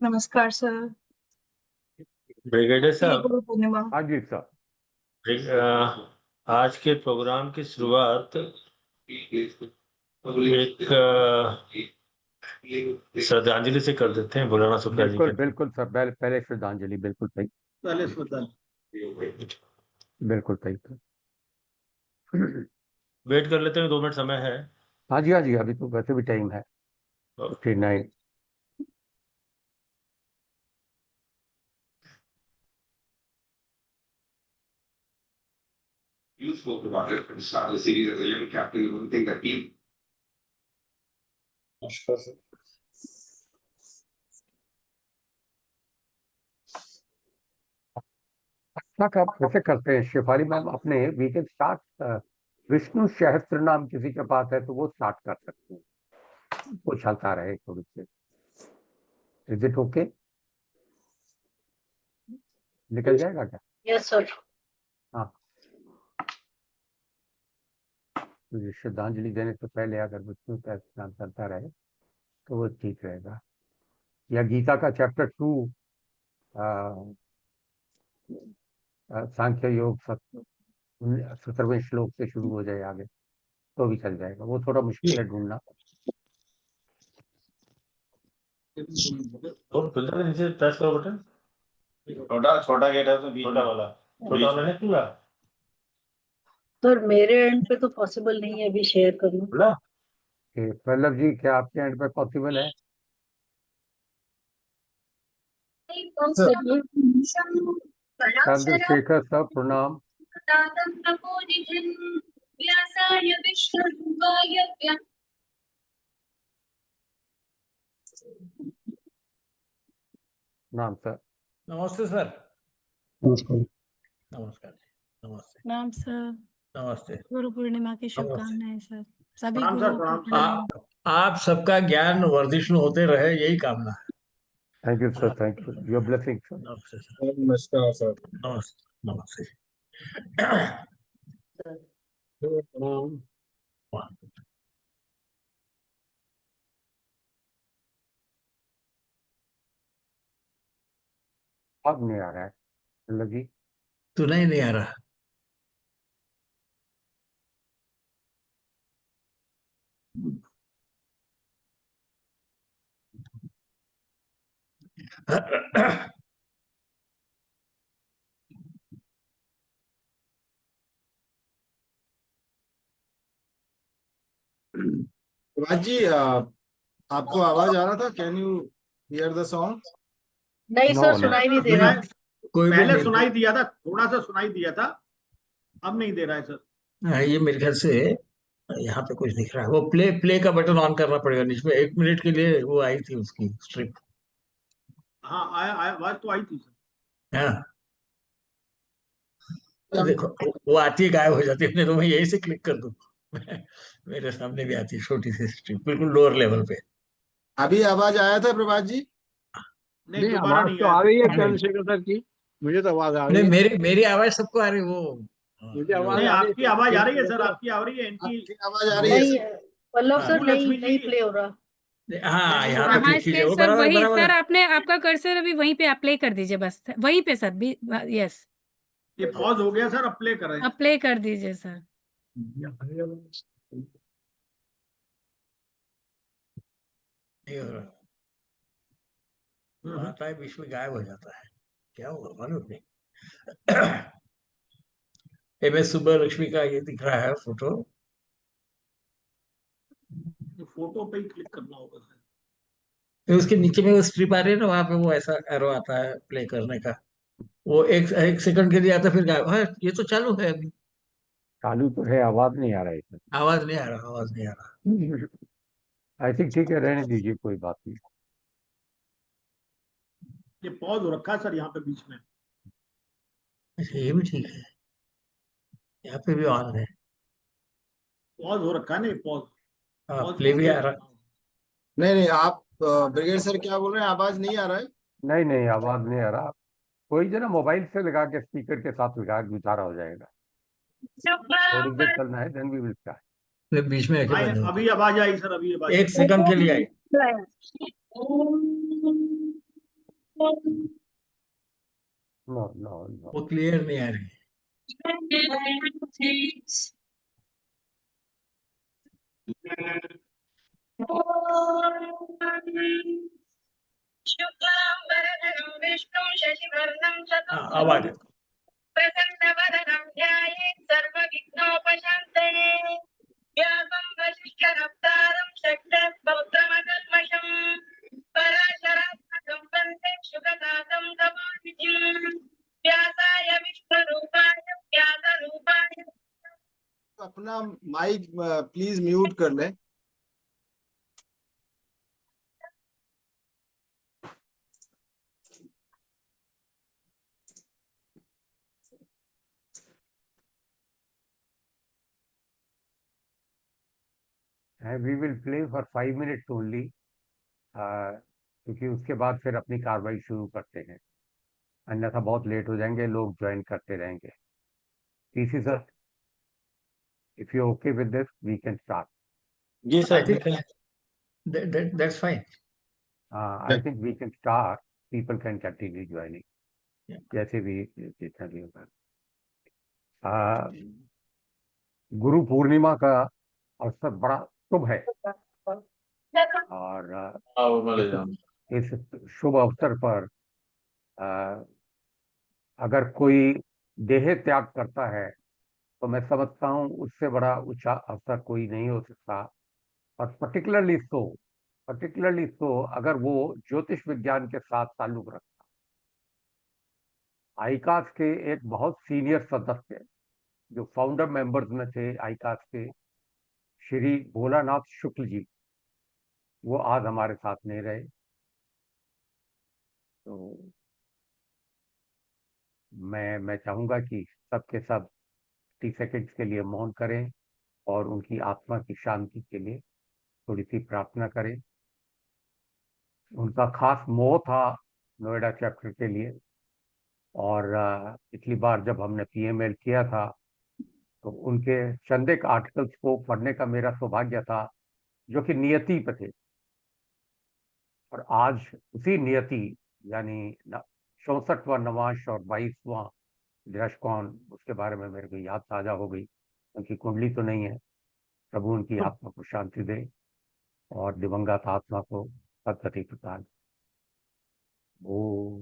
नमस्कार sir. Brigadier साहब, गुरु पूर्णिमा। हाँ जी सर। आज के प्रोग्राम की शुरुआत एक श्रद्धांजलि से कर देते हैं भोलानाथ शुक्ला जी बिल्कुल के। बिल्कुल सर, पहले श्रद्धांजलि। बिल्कुल सही, पहले श्रद्धांजलि। बिल्कुल सही सर। वेट कर लेते हैं, 2 मिनट समय है। हाँ जी हाँ जी, अभी तो वैसे भी टाइम है 59। You spoke about it at the start of the series as a young captain. You don't think that team. तक आप कैसे करते हैं शिफाली मैम? अपने वी कैन स्टार्ट विष्णु सहस्त्र नाम किसी के पास है तो वो स्टार्ट कर सकते हैं, वो चलता रहे थोड़ी सी। Is it okay? निकल जाएगा क्या? Yes sir. हाँ, तो श्रद्धांजलि देने से पहले अगर विष्णु सहस्त्र नाम चलता रहे तो वो ठीक रहेगा। या गीता का चैप्टर 2 सांख्य योग 17वें श्लोक से शुरू हो जाए आगे तो भी चल जाएगा। वो थोड़ा मुश्किल है ढूंढना। नीचे प्रेस करो बटन। छोटा गेट है तो बीच छोटा वाला नहीं खुला। सर मेरे एंड पे तो पॉसिबल नहीं है अभी शेयर करना। खुला? पल्लव जी, क्या आपके एंड पे पॉसिबल है? चंद्रशेखर सर प्रणाम। नाम सर। नमस्ते सर। नमस्कार। नमस्कार। नमस्ते। नाम सर। नमस्ते। गुरु पूर्णिमा की शुभकामनाएं सर सभी प्रणाम सर, गुरुओं को। प्रणाम। आप सबका ज्ञान वर्धिष्णु होते रहे, यही कामना है। Thank you sir, thank you, your blessing sir. नमस्ते सर। Namaskar, sir. नमस्ते। नमस्ते। अब नहीं आ रहा है पल्लव जी। तू नहीं आ रहा। राज जी, आपको आवाज आ रहा था? Can you here the song? नहीं No, सर, no. सुनाई नहीं दे रहा। कोई भी पहले नहीं। सुनाई दिया था, थोड़ा सा सुनाई दिया था, अब नहीं दे रहा है सर। ये मेरे ख्याल से यहाँ पे कुछ दिख रहा है। वो प्ले का बटन ऑन करना पड़ेगा नीचे में। 1 मिनट के लिए वो आई थी उसकी स्ट्रिप। हाँ, आया आवाज तो आई थी सर। हाँ, तो देखो वो आती है, गायब हो जाती है। नहीं तो मैं यही से क्लिक कर दूं। मेरे सामने भी आती है छोटी सी स्ट्रिप, बिल्कुल लोअर लेवल पे। अभी आवाज आया था प्रभात जी? नहीं, नहीं, दोबारा आवाज नहीं तो आया। आ रही है नहीं, चंद्रशेखर सर की। मुझे तो आवाज आ रही नहीं, है। मेरी आवाज सबको आ रही है। वो मुझे आवाज नहीं, आ रही आपकी है। आवाज आ रही है सर, आपकी आ रही है। इनकी आपकी आवाज आ रही है नहीं सर? पल्लव सर, नहीं लक्ष्मी नहीं जी। प्ले हो रहा। हाँ, यहाँ पे हाँ ठीक इसके है। वो सर बराबर वही बराबर सर, है। आपने आपका कर्सर अभी वहीं पे अप्लाई कर दीजिए, बस वहीं पे सर भी। यस, ये पॉज हो गया सर, अब प्ले कर रहे हैं। अप्लाई कर दीजिए सर। नहीं हो रहा। वो आता है बीच में गायब हो जाता है, क्या होगा मालूम नहीं। MS सुब्बा का ये दिख रहा है फोटो। फोटो पे ही क्लिक करना होगा सर। फिर उसके नीचे में वो स्ट्रिप आ रही है ना, वहां पे वो ऐसा एरो आता है प्ले करने का। वो एक सेकंड के लिए आता है, फिर गायब। हाँ, ये तो चालू है अभी। चालू तो है, आवाज नहीं आ रहा है इसमें। आवाज नहीं आ रहा, आवाज नहीं आ रहा। आई थिंक ठीक है, रहने दीजिए, कोई बात नहीं। ये पॉज हो रखा है सर यहाँ पे बीच में। अच्छा, ये भी ठीक है, यहाँ पे भी ऑन है। पॉज हो रखा है ना, ये पॉज। हाँ, पॉज प्ले भी आ रहा। नहीं नहीं, आप ब्रिगेड सर क्या बोल रहे हैं? आवाज नहीं आ रहा है? नहीं नहीं, आवाज नहीं आ रहा। कोई जरा मोबाइल से लगा के स्पीकर के साथ लगा के गुजारा हो जाएगा। थोड़ी देर चलना है, देन वी विल स्टार्ट। फिर बीच में आके बंद हो अभी आवाज आई सर, अभी आवाज। 1 सेकंड के लिए आई। No no no. वो क्लियर नहीं आ रही। शुक्लांबरधरं विष्णुं शशिवर्णं हाँ, अब आ गया। प्रसन्नवदनं ध्यायेत् सर्वविघ्नोपशान्तये व्यासं वसिष्ठनप्तारं शक्तस्पौत्रमकल्मषम् पराशरात्मकं वन्दे शुकतातं तपोनिधिम् व्यासाय विष्णुरूपाय व्यासरूपाय अपना माइक प्लीज म्यूट कर ले। We will play for 5 minutes only, क्योंकि उसके बाद फिर अपनी कार्रवाई शुरू करते हैं, अन्यथा बहुत लेट हो जाएंगे, लोग ज्वाइन करते रहेंगे। PC sir, if you okay with this we can start. जी I सर, think that's fine. I think we can start, people can continue joining, Yeah. जैसे भी जितना भी होगा। गुरु पूर्णिमा का अवसर बड़ा शुभ है, और इस शुभ अवसर पर अगर कोई देह त्याग करता है तो मैं समझता हूँ उससे बड़ा ऊंचा अवसर कोई नहीं हो सकता। और पर्टिकुलरली तो अगर वो ज्योतिष विज्ञान के साथ ताल्लुक रखता। आईकास के एक बहुत सीनियर सदस्य जो फाउंडर मेंबर्स में थे आईकास के, श्री भोलानाथ शुक्ल जी, वो आज हमारे साथ नहीं रहे। तो मैं चाहूंगा कि सब के सब 30 सेकेंड्स के लिए मौन करें और उनकी आत्मा की शांति के लिए थोड़ी सी प्रार्थना करें। उनका खास मोह था नोएडा चैप्टर के लिए, और पिछली बार जब हमने पीएमएल किया था तो उनके चंद एक आर्टिकल्स को पढ़ने का मेरा सौभाग्य था, जो कि नियति पे थे। और आज उसी नियति यानी 64वां नवांश और 22वां दृष्टकोण, उसके बारे में मेरे को याद ताजा हो गई। उनकी कुंडली तो नहीं है, प्रभु उनकी आत्मा को शांति दे और दिवंगत आत्मा को सदगति प्रदान। ओ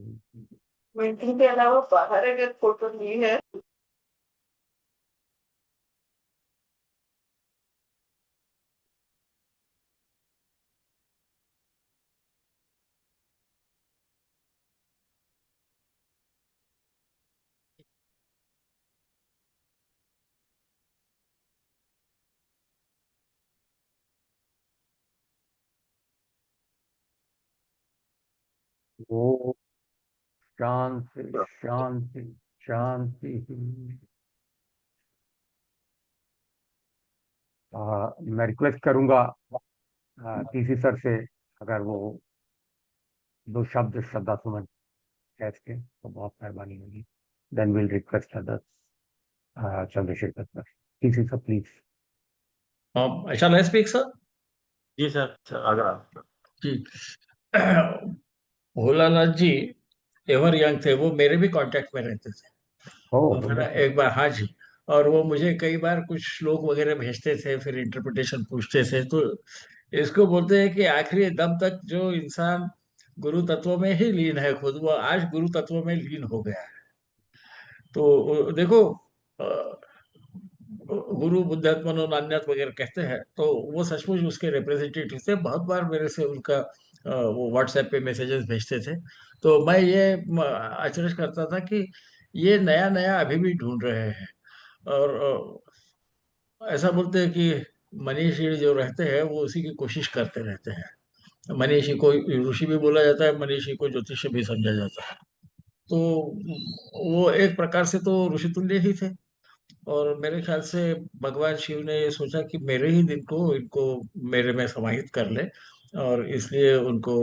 मीटिंग के अलावा बाहर अगर फोटो ली है ओ शांति शांति शांति। मैं रिक्वेस्ट करूंगा पीसी सर से, अगर वो 2 शब्द श्रद्धा सुमन कह के तो बहुत मेहरबानी होगी। Then will request others. Chandrashekhar sir, PC sir please. Shall I speak, sir? जी सर, अगर आप जी। भोलानाथ जी एवर यंग थे, वो मेरे भी कांटेक्ट में रहते थे। ओह एक बार, हाँ जी। और वो मुझे कई बार कुछ श्लोक वगैरह भेजते थे, फिर इंटरप्रिटेशन पूछते थे। तो इसको बोलते हैं कि आखिरी दम तक जो इंसान गुरु तत्व में ही लीन है, खुद वो आज गुरु तत्व में लीन हो गया है। तो देखो, गुरु बुद्धात्मनो नान्यत वगैरह कहते हैं, तो वो सचमुच उसके रिप्रेजेंटेटिव थे। बहुत बार मेरे से उनका वो व्हाट्सएप पे मैसेजेस भेजते थे। तो मैं ये अचरज करता था कि ये नया नया अभी भी ढूंढ रहे हैं। और ऐसा बोलते हैं कि मनीषी जो रहते हैं वो उसी की कोशिश करते रहते हैं। मनीषी को ऋषि भी बोला जाता है, मनीषी को ज्योतिष भी समझा जाता है। तो वो एक प्रकार से तो ऋषितुल्य ही थे। और मेरे ख्याल से भगवान शिव ने ये सोचा कि मेरे ही दिन को इनको मेरे में समाहित कर ले, और इसलिए उनको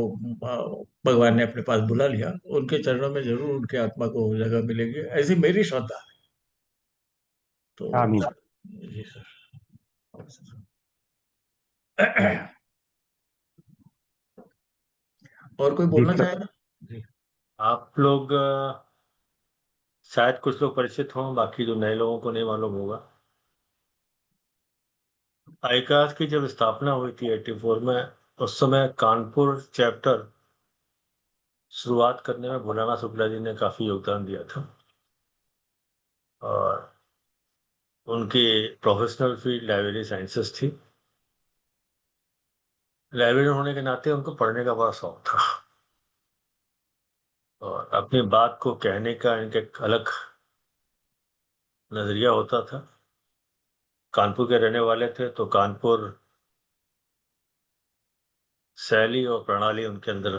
भगवान ने अपने पास बुला लिया। उनके चरणों में जरूर उनकी आत्मा को जगह मिलेगी, ऐसी मेरी श्रद्धा है। तो आमीन। जी सर। और कोई बोलना दीक्षा चाहेगा? जी। आप लोग शायद कुछ लोग परिचित हों, बाकी जो नए लोगों को नहीं मालूम होगा। आईकास की जब स्थापना हुई थी 84 में, उस समय कानपुर चैप्टर शुरुआत करने में भोलानाथ शुक्ला जी ने काफी योगदान दिया था। और उनकी प्रोफेशनल फील्ड लाइब्रेरी साइंसेस थी। लाइब्रेरियन होने के नाते उनको पढ़ने का बड़ा शौक था, और अपनी बात को कहने का इनका एक अलग नजरिया होता था। कानपुर के रहने वाले थे, तो कानपुर शैली और प्रणाली उनके अंदर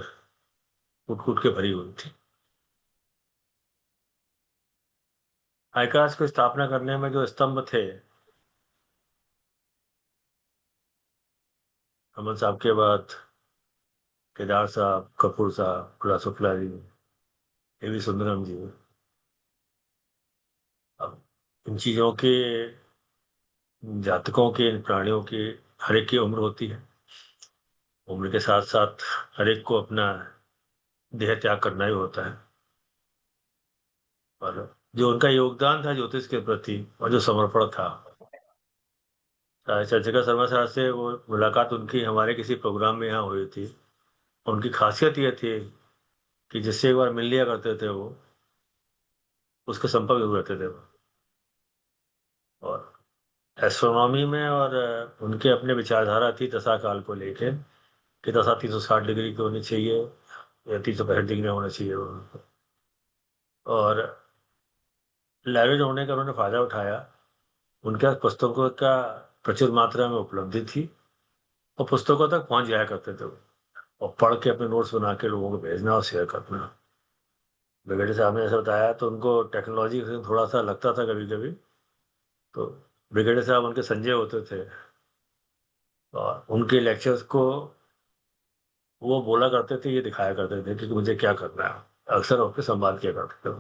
कूट कूट के भरी हुई थी। आईकास को स्थापना करने में जो स्तंभ थे, अमन साहब के बाद केदार साहब, कपूर साहब, खुला शुक्ला जी, एवी सुंदरम जी। अब इन चीजों के, जातकों के, इन प्राणियों की हर एक की उम्र होती है। उम्र के साथ साथ हर एक को अपना देह त्याग करना ही होता है। और जो उनका योगदान था ज्योतिष के प्रति, और जो समर्पण था, चंद्रिका शर्मा साहब से वो मुलाकात उनकी हमारे किसी प्रोग्राम में यहाँ हुई थी। उनकी खासियत ये थी कि जिससे एक बार मिल लिया करते थे वो, उसके संपर्क में रहते थे वो। और एस्ट्रोनॉमी में, और उनके अपने विचारधारा थी दशा काल को लेके, कि दशा 360 डिग्री की होनी चाहिए या 365 डिग्री होना चाहिए वो। और लाइब्रेरी होने का उन्होंने फायदा उठाया। उनके पास पुस्तकों का प्रचुर मात्रा में उपलब्धि थी, और पुस्तकों तक पहुंच जाया करते थे वो, और पढ़ के अपने नोट्स बना के लोगों को भेजना और शेयर करना। ब्रिगेडियर साहब ने ऐसा बताया, तो उनको टेक्नोलॉजी से थोड़ा सा लगता था कभी कभी। तो ब्रिगेडियर साहब उनके संजय होते थे, और उनके लेक्चर्स को वो बोला करते थे, ये दिखाया करते थे कि मुझे क्या करना है। अक्सर उनके संवाद किया करते थे।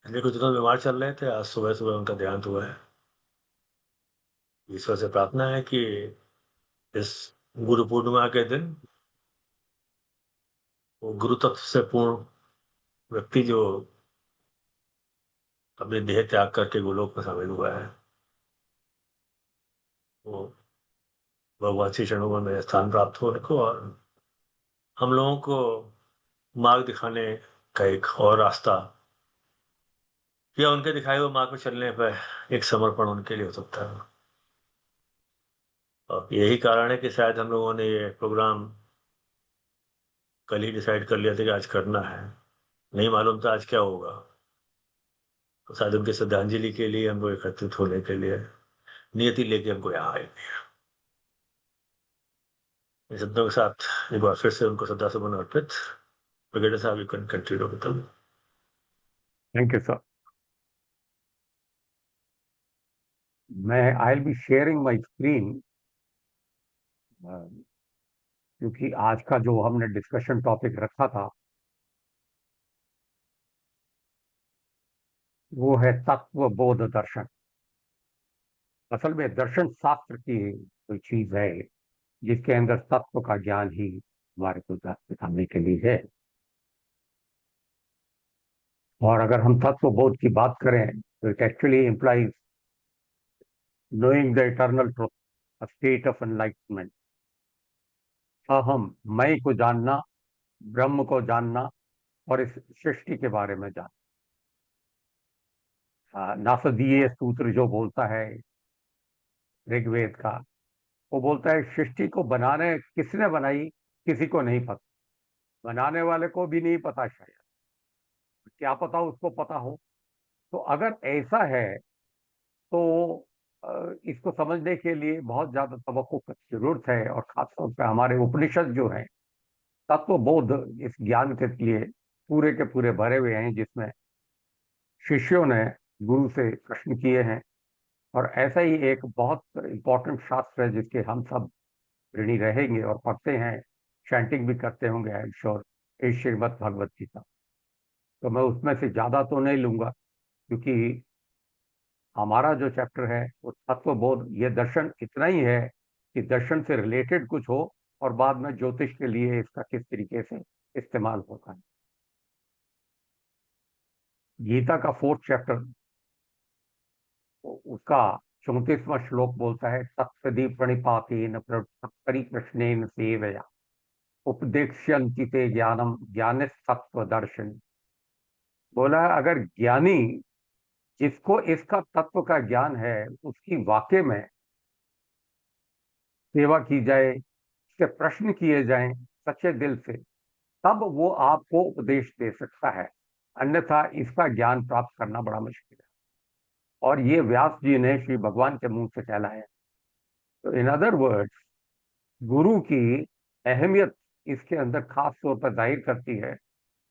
पिछले कुछ दिनों बीमार चल रहे थे, आज सुबह सुबह उनका देहांत हुआ है। ईश्वर से प्रार्थना है कि इस गुरु पूर्णिमा के दिन वो गुरु तत्व से पूर्ण व्यक्ति जो अपने देह त्याग करके गोलोक में शामिल हुआ है, वो भगवान श्री चरणों में स्थान प्राप्त हो उनको, और हम लोगों को मार्ग दिखाने का एक और रास्ता, या उनके दिखाए हुए मार्ग पर चलने पर एक समर्पण उनके लिए हो सकता है। और यही कारण है कि शायद हम लोगों ने ये प्रोग्राम कल ही डिसाइड कर लिया था कि आज करना है। नहीं मालूम था आज क्या होगा, तो शायद उनकी श्रद्धांजलि के लिए हम लोग एकत्रित होने के लिए नियति लेके हमको यहाँ आए। इन शब्दों के साथ एक बार फिर से उनको श्रद्धा सुमन अर्पित। ब्रिगेडियर साहब, you can continue with the. Thank you sir. मैं I will be sharing my screen, क्योंकि आज का जो हमने डिस्कशन टॉपिक रखा था वो है तत्व बोध दर्शन। असल में दर्शन शास्त्र की कोई चीज है जिसके अंदर तत्व का ज्ञान ही हमारे को दिखाने के लिए है। और अगर हम तत्व बोध की बात करें तो it actually implies knowing the eternal truth, a state of enlightenment। अहम, मैं को जानना, ब्रह्म को जानना, और इस सृष्टि के बारे में जानना। नासदीय सूत्र जो बोलता है ऋग्वेद का, वो बोलता है सृष्टि को बनाने किसने बनाई किसी को नहीं पता, बनाने वाले को भी नहीं पता, शायद क्या पता उसको पता हो। तो अगर ऐसा है तो इसको समझने के लिए बहुत ज्यादा तवक्को की जरूरत है। और खासतौर पर हमारे उपनिषद जो हैं, तत्वबोध इस ज्ञान के लिए पूरे के पूरे भरे हुए हैं, जिसमें शिष्यों ने गुरु से प्रश्न किए हैं। और ऐसा ही एक बहुत इंपॉर्टेंट शास्त्र है जिसके हम सब ऋणी रहेंगे और पढ़ते हैं, चैंटिंग भी करते होंगे, आई एम श्योर, इस श्रीमद् भगवत गीता। तो मैं उसमें से ज्यादा तो नहीं लूंगा, क्योंकि हमारा जो चैप्टर है वो तत्वबोध, ये दर्शन इतना ही है कि दर्शन से रिलेटेड कुछ हो और बाद में ज्योतिष के लिए इसका किस तरीके से इस्तेमाल होता है। गीता का 4th चैप्टर उसका 34वां श्लोक बोलता है, तत्सदि प्रणिपातेन परिप्रश्नेन सेवया उपदेक्ष्यन्ति ते ज्ञानम ज्ञानस्तत्व दर्शन। बोला अगर ज्ञानी जिसको इसका तत्व का ज्ञान है उसकी वाकई में सेवा की जाए, उससे प्रश्न किए जाएं सच्चे दिल से, तब वो आपको उपदेश दे सकता है, अन्यथा इसका ज्ञान प्राप्त करना बड़ा मुश्किल है। और ये व्यास जी ने श्री भगवान के मुंह से कहलाया। तो इन अदर वर्ड्स, गुरु की अहमियत इसके अंदर खास तौर पर जाहिर करती है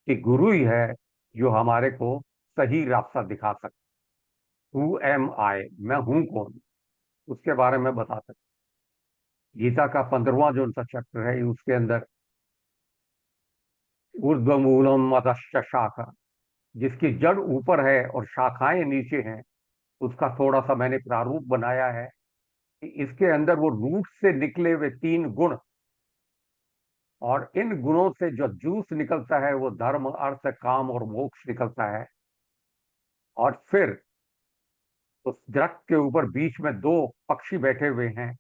कि गुरु ही है जो हमारे को सही रास्ता दिखा सकता। हु एम आई, मैं हूं कौन, उसके बारे में बता सकता। गीता का 15वां जो उनका चैप्टर है उसके अंदर ऊर्ध्वमूलम अधश्च शाखा, जिसकी जड़ ऊपर है और शाखाएं नीचे हैं, उसका थोड़ा सा मैंने प्रारूप बनाया है कि इसके अंदर वो रूट से निकले हुए 3 गुण, और इन गुणों से जो जूस निकलता है वो धर्म अर्थ काम और मोक्ष निकलता है। और फिर उस दरख्त के ऊपर बीच में 2 पक्षी बैठे हुए हैं,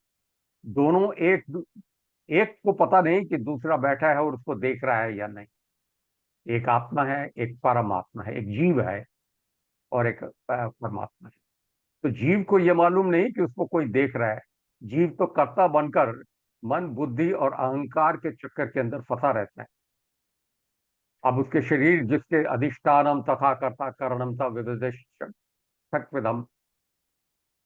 दोनों एक को पता नहीं कि दूसरा बैठा है और उसको देख रहा है या नहीं। एक आत्मा है, एक परमात्मा है, एक जीव है और एक परमात्मा है। तो जीव को यह मालूम नहीं कि उसको कोई देख रहा है। जीव तो कर्ता बनकर मन बुद्धि और अहंकार के चक्कर के अंदर फंसा रहता है। अब उसके शरीर जिसके अधिष्ठानम तथा कर्ता करणम था विविधम,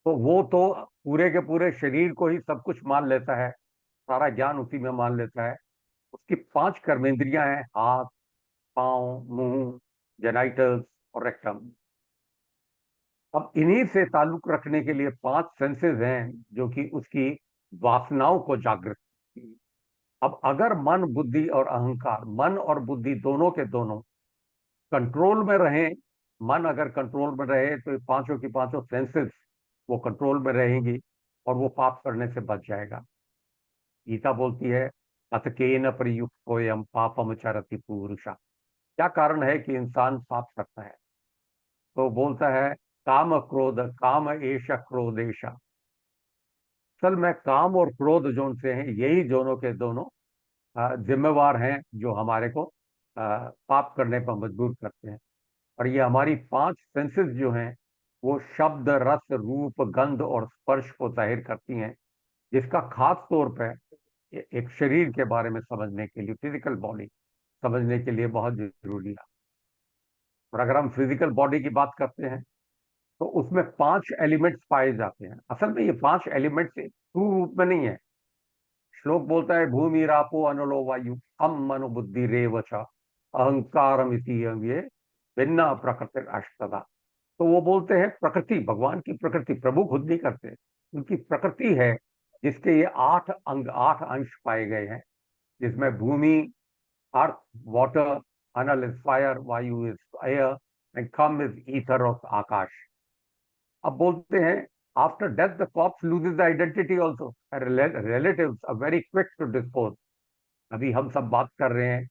तो वो तो पूरे के पूरे शरीर को ही सब कुछ मान लेता है, सारा ज्ञान उसी में मान लेता है। उसकी 5 कर्मेंद्रियां हैं, हाथ, पांव, मुंह, जेनाइटल्स और रेक्टम। अब इन्हीं से ताल्लुक रखने के लिए 5 सेंसेस हैं जो कि उसकी वासनाओं को जागृत करती हैं। अब अगर मन बुद्धि और अहंकार, मन और बुद्धि दोनों के दोनों कंट्रोल में रहें, मन अगर कंट्रोल में रहे तो पांचों की पांचों सेंसेस वो कंट्रोल में रहेंगी और वो पाप करने से बच जाएगा। गीता बोलती है, अथ केन प्रयुक्तोयम पापम चरति पुरुषा। क्या कारण है कि इंसान पाप करता है? तो बोलता है, काम क्रोध काम एश क्रोधेशा। असल में काम और क्रोध जो से हैं, यही दोनों के दोनों जिम्मेवार हैं जो हमारे को पाप करने पर मजबूर करते हैं। और ये हमारी 5 सेंसेस जो हैं वो शब्द रस रूप गंध और स्पर्श को जाहिर करती हैं, जिसका खास तौर पर एक शरीर के बारे में समझने के लिए, फिजिकल बॉडी समझने के लिए बहुत जरूरी है। और अगर हम फिजिकल बॉडी की बात करते हैं तो उसमें 5 एलिमेंट्स पाए जाते हैं। असल में ये 5 एलिमेंट्स ट्रू रूप में नहीं है। श्लोक बोलता है, भूमि रापो अनलो वायु हम मनो बुद्धि रेव च अहंकारम इति ये भिन्न प्रकृति अष्टदा। तो वो बोलते हैं प्रकृति, भगवान की प्रकृति, प्रभु खुद नहीं करते, उनकी प्रकृति है जिसके ये 8 अंग 8 अंश पाए गए हैं, जिसमें bhumi earth, water, anal is fire, vayu is air and kham is ether of akash. अब बोलते हैं, after death the corpse loses the identity also, relatives are very quick to dispose. अभी हम सब बात कर रहे हैं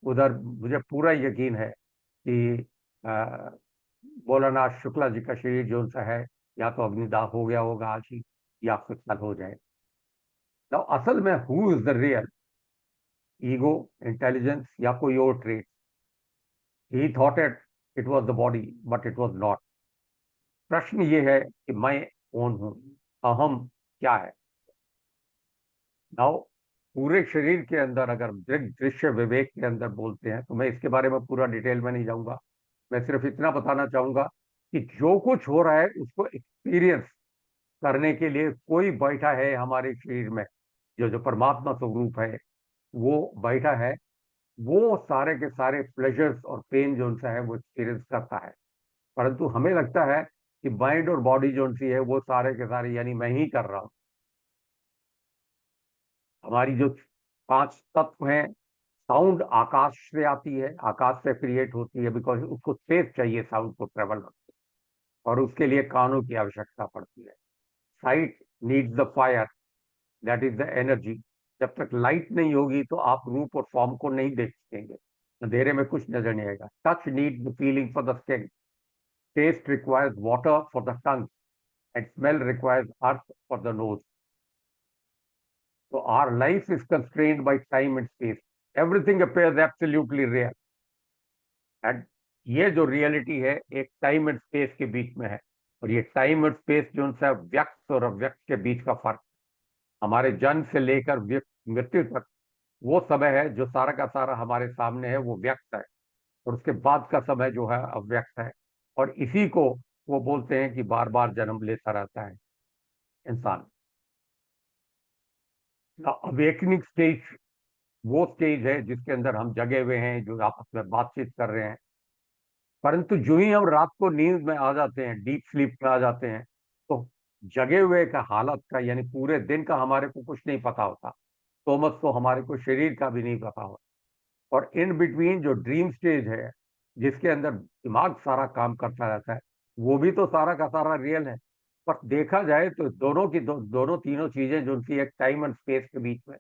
उधर, मुझे पूरा यकीन है कि भोलानाथ शुक्ला जी का शरीर जो सा है, या तो अग्निदाह हो गया होगा आज ही, या फिर कल हो जाए। तो असल में who is the real, ego, intelligence या कोई और trait? He thought it was the body but it was not. प्रश्न ये है कि मैं कौन हूं, अहम क्या है? नाउ पूरे शरीर के अंदर अगर दृश्य विवेक के अंदर बोलते हैं, तो मैं इसके बारे में पूरा डिटेल में नहीं जाऊंगा। मैं सिर्फ इतना बताना चाहूंगा कि जो कुछ हो रहा है उसको एक्सपीरियंस करने के लिए कोई बैठा है हमारे शरीर में, जो परमात्मा स्वरूप है वो बैठा है। वो सारे के सारे प्लेजर्स और पेन जो सा है वो एक्सपीरियंस करता है, परंतु हमें लगता है कि माइंड और बॉडी जो सी है वो सारे के सारे, यानी मैं ही कर रहा हूं। हमारी जो 5 तत्व हैं, साउंड आकाश से आती है, आकाश से क्रिएट होती है, बिकॉज उसको स्पेस चाहिए साउंड को ट्रेवल, और उसके लिए कानों की आवश्यकता पड़ती है। Site needs the fire, that is the energy, जब तक लाइट नहीं होगी तो आप रूप और फॉर्म को नहीं देख सकेंगे, अंधेरे में कुछ नजर नहीं आएगा। Touch need the feeling for the skin, taste requires water for the tongue, and smell requires earth for the nose. So our life is constrained by time and space. Everything appears absolutely real. And ये जो reality है एक time and space के बीच में है, और ये time और स्पेस जो उनसे व्यक्त और अव्यक्त के बीच का फर्क, हमारे जन्म से लेकर मृत्यु तक वो समय है जो सारा का सारा हमारे सामने है, वो व्यक्त है, और उसके बाद का समय जो है अव्यक्त है। और इसी को वो बोलते हैं कि बार बार जन्म लेता रहता है इंसान। अवेकनिंग स्टेज वो स्टेज है जिसके अंदर हम जगे हुए हैं, जो आपस में बातचीत कर रहे हैं, परंतु जो ही हम रात को नींद में आ जाते हैं, डीप स्लीप में आ जाते हैं, तो जगे हुए का हालत का यानी पूरे दिन का हमारे को कुछ नहीं पता होता, तो मत तो हमारे को शरीर का भी नहीं पता होता। और इन बिटवीन जो ड्रीम स्टेज है जिसके अंदर दिमाग सारा काम करता रहता है, वो भी तो सारा का सारा रियल है। पर देखा जाए तो दोनों की दोनों तीनों चीजें जो उनकी एक टाइम एंड स्पेस के बीच में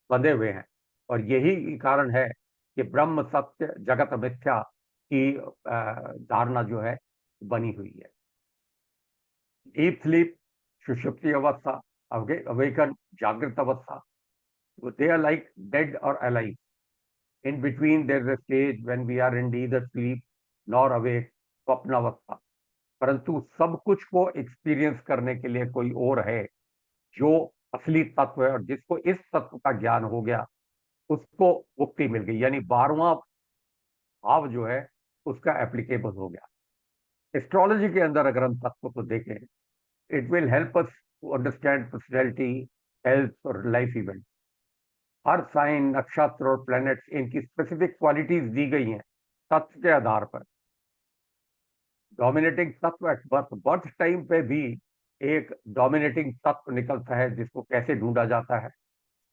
बंधे हुए हैं, और यही कारण है कि ब्रह्म सत्य जगत मिथ्या की धारणा जो है बनी हुई है। डीप स्लीप, सुषुप्ति अवस्था, अवेकन जागृत अवस्था, दे आर लाइक डेड और alive. In between, there is a stage when we are in neither sleep nor awake, स्वप्नावस्था। परंतु सब कुछ को एक्सपीरियंस करने के लिए कोई और है जो असली तत्व है, और जिसको इस तत्व का ज्ञान हो गया उसको मुक्ति मिल गई, यानी 12वां भाव जो है उसका एप्लीकेबल हो गया। एस्ट्रोलॉजी के अंदर अगर हम तत्व को देखें, it will help us to understand personality, health और लाइफ इवेंट। हर साइन, नक्षत्र और प्लैनेट्स, इनकी स्पेसिफिक क्वालिटीज दी गई हैं तत्व के आधार पर। डोमिनेटिंग तत्व एट बर्थ टाइम पे भी एक डोमिनेटिंग तत्व निकलता है, जिसको कैसे ढूंढा जाता है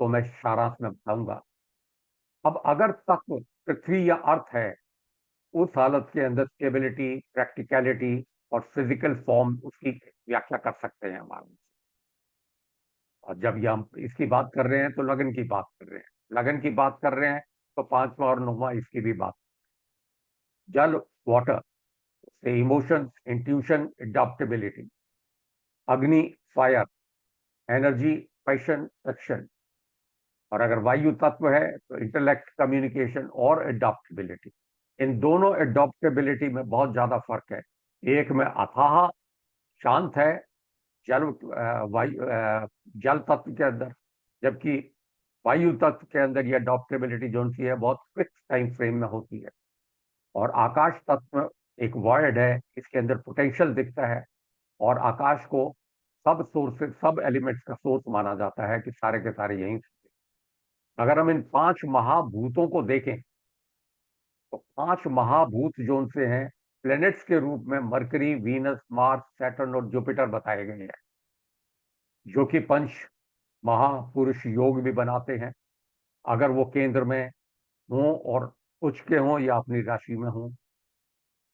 तो मैं सारांश में बताऊंगा। अब अगर तत्व पृथ्वी या अर्थ है, उस हालत के अंदर स्टेबिलिटी, प्रैक्टिकलिटी और फिजिकल फॉर्म उसकी व्याख्या कर सकते हैं हमारे। और जब ये हम इसकी बात कर रहे हैं तो लगन की बात कर रहे हैं, लगन की बात कर रहे हैं तो 5वां और 9वां इसकी भी बात। जल, वाटर से इमोशंस, इंट्यूशन, एडॉप्टेबिलिटी। अग्नि, फायर, एनर्जी, पैशन, एक्शन। और अगर वायु तत्व है तो इंटेलेक्ट, कम्युनिकेशन और एडॉप्टेबिलिटी। इन दोनों एडॉप्टेबिलिटी में बहुत ज्यादा फर्क है। एक में अथाह शांत है जल वायु जल तत्व के अंदर, जबकि वायु तत्व के अंदर यह एडॉप्टेबिलिटी जो उनकी है बहुत फिक्स टाइम फ्रेम में होती है। और आकाश तत्व एक वॉइड है, इसके अंदर पोटेंशियल दिखता है, और आकाश को सब सोर्सेज, सब एलिमेंट्स का सोर्स माना जाता है कि सारे के सारे यहीं से। अगर हम इन 5 महाभूतों को देखें तो 5 महाभूत जो उनसे हैं प्लैनेट्स के रूप में मरकरी, वीनस, मार्स, सैटर्न और जुपिटर बताए गए हैं, जो कि पंच महापुरुष योग भी बनाते हैं अगर वो केंद्र में हों और उच्च के हों या अपनी राशि में हों।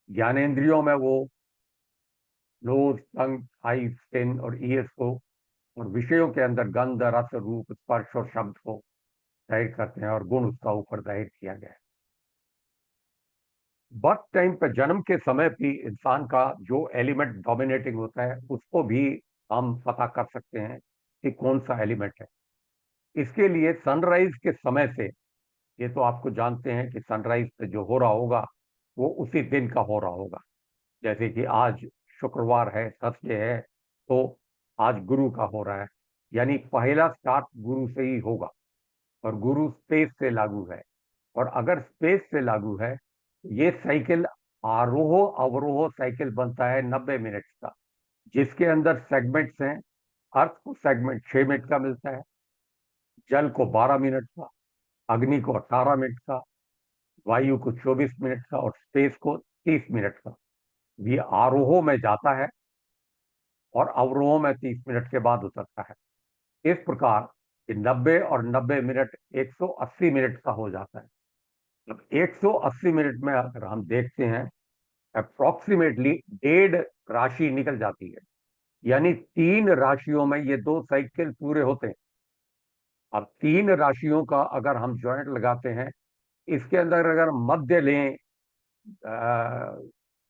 ज्ञानेंद्रियों में वो नोज, टंग, आई, स्किन और ईयर्स को, और विषयों के अंदर गंध, रस, रूप, स्पर्श और शब्द को जाहिर करते हैं, और गुण उसका ऊपर जाहिर किया गया है। बर्थ टाइम पर, जन्म के समय भी इंसान का जो एलिमेंट डोमिनेटिंग होता है उसको भी हम पता कर सकते हैं कि कौन सा एलिमेंट है। इसके लिए सनराइज के समय से, ये तो आपको जानते हैं कि सनराइज पे जो हो रहा होगा वो उसी दिन का हो रहा होगा। जैसे कि आज शुक्रवार है, थर्सडे है, तो आज गुरु का हो रहा है, यानी पहला स्टार्ट गुरु से ही होगा, और गुरु स्पेस से लागू है। और अगर स्पेस से लागू है, ये साइकिल आरोह अवरोह साइकिल बनता है 90 मिनट का, जिसके अंदर सेगमेंट्स हैं। अर्थ को सेगमेंट 6 मिनट का मिलता है, जल को 12 मिनट का, अग्नि को 18 मिनट का, वायु को 24 मिनट का, और स्पेस को 30 मिनट का। ये आरोह में जाता है और अवरोह में 30 मिनट के बाद उतरता है। इस प्रकार 90 और 90 मिनट 180 मिनट का हो जाता है। अब 180 मिनट में अगर हम देखते हैं, अप्रोक्सीमेटली 1.5 राशि निकल जाती है, यानी 3 राशियों में ये 2 साइकिल पूरे होते हैं। अब 3 राशियों का अगर हम जॉइंट लगाते हैं, इसके अंदर अगर मध्य लें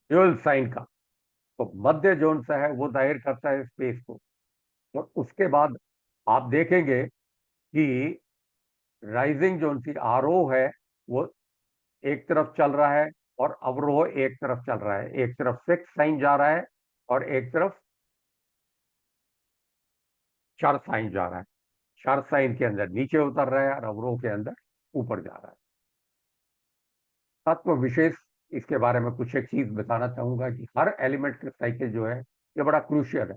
ड्यूल साइन का, तो मध्य जोन सा है वो जाहिर करता है स्पेस को। और उसके बाद आप देखेंगे कि राइजिंग जोन सी आरोह है वो एक तरफ चल रहा है और अवरोह एक तरफ चल रहा है। एक तरफ फिक्स साइन जा रहा है और एक तरफ चर साइन जा रहा है। चर साइन के अंदर नीचे उतर रहा है और अवरोह के अंदर ऊपर जा रहा है। तत्व विशेष इसके बारे में कुछ एक चीज बताना चाहूंगा कि हर एलिमेंट का साइकिल जो है ये बड़ा क्रूशियल है।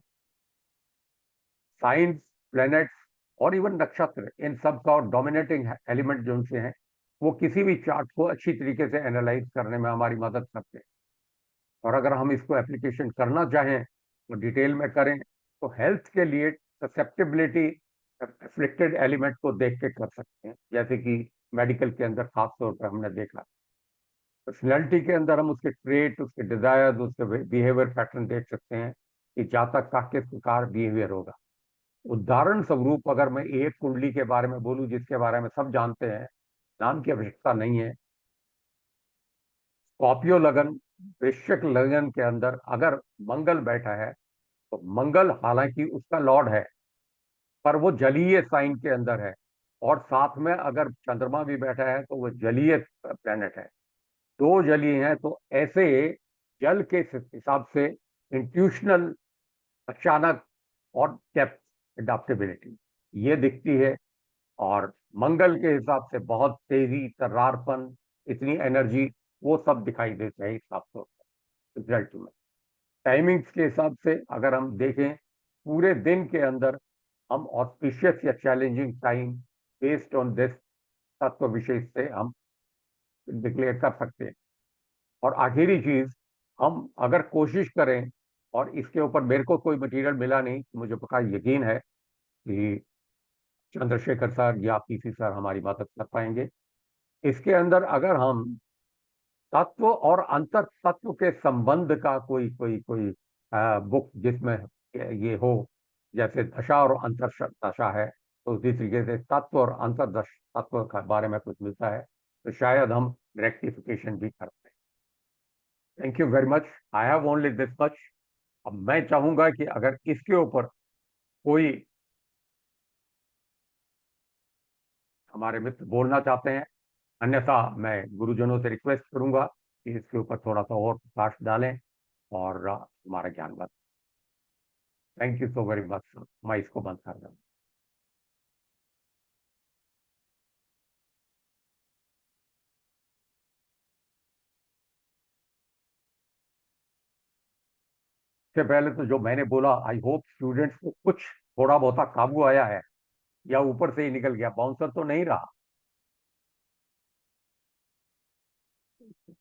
साइंस, प्लैनेट्स और इवन नक्षत्र, इन सब का डोमिनेटिंग एलिमेंट जो उनसे हैं, वो किसी भी चार्ट को अच्छी तरीके से एनालाइज करने में हमारी मदद करते हैं। और अगर हम इसको एप्लीकेशन करना चाहें तो डिटेल में करें तो हेल्थ के लिए ससेप्टेबिलिटी अफ्लिक्टेड एलिमेंट को देख के कर सकते हैं, जैसे कि मेडिकल के अंदर खास तौर पर हमने देखा। पर्सनैलिटी के अंदर हम उसके ट्रेट, उसके डिजायर, उसके बिहेवियर पैटर्न देख सकते हैं कि जातक का किस प्रकार बिहेवियर होगा। उदाहरण स्वरूप अगर मैं एक कुंडली के बारे में बोलूं जिसके बारे में सब जानते हैं, नाम की आवश्यकता नहीं है। स्कॉर्पियो लगन, वृश्चिक लगन के अंदर अगर मंगल बैठा है तो मंगल हालांकि उसका लॉर्ड है पर वो जलीय साइन के अंदर है, और साथ में अगर चंद्रमा भी बैठा है तो वो जलीय प्लेनेट है। दो जलीय हैं तो ऐसे जल के हिसाब से इंट्यूशनल, अचानक और डेप्थ, एडाप्टेबिलिटी ये दिखती है। और मंगल के हिसाब से बहुत तेजी, तर्रारपन, इतनी एनर्जी, वो सब दिखाई देता है इस हिसाब से रिजल्ट में। टाइमिंग्स के हिसाब से अगर हम देखें पूरे दिन के अंदर हम ऑस्पिशियस या challenging time based on this तत्व विशेष से हम डिक्लेयर कर सकते हैं। और आखिरी चीज, हम अगर कोशिश करें, और इसके ऊपर मेरे को कोई मटेरियल मिला नहीं, मुझे पक्का यकीन है कि चंद्रशेखर सर या पीसी सर हमारी मदद कर पाएंगे। इसके अंदर अगर हम तत्व और अंतर तत्व के संबंध का कोई कोई कोई बुक जिसमें ये हो, जैसे दशा और अंतर दशा है, तो उसी तरीके से तत्व और अंतर तत्व के बारे में कुछ मिलता है तो शायद हम रेक्टिफिकेशन भी करते हैं। Thank you very much, I have only this much. अब मैं चाहूंगा कि अगर इसके ऊपर कोई हमारे मित्र बोलना चाहते हैं, अन्यथा मैं गुरुजनों से रिक्वेस्ट करूंगा कि इसके ऊपर थोड़ा सा और प्रकाश डालें और हमारा ज्ञान बढ़े। Thank you so very much. मैं इसको बंद कर दूँ। इससे पहले तो जो मैंने बोला, आई होप स्टूडेंट्स को कुछ थोड़ा बहुत काबू आया है या ऊपर से ही निकल गया, बाउंसर तो नहीं रहा।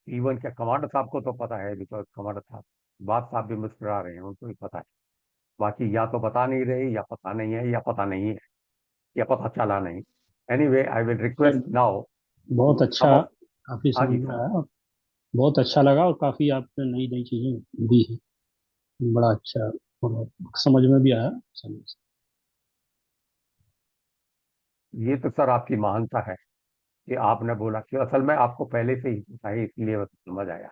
इवन क्या कमांडर साहब को तो पता है, बिकॉज कमांडर साहब, बात साहब भी मुस्कुरा रहे हैं, उनको भी पता है। बाकी या तो बता नहीं रहे, या पता नहीं है, या पता नहीं है, या पता चला नहीं। Anyway, I will request now बहुत सम अच्छा, ऑफ। काफी हाँ समझ जी में सर। आया और बहुत अच्छा लगा और काफी आपने नई नई चीजें दी है, बड़ा अच्छा और समझ में भी आया। समझ ये तो सर आपकी महानता है कि आपने बोला, कि असल में आपको पहले से ही पता है, इसलिए वो समझ आया,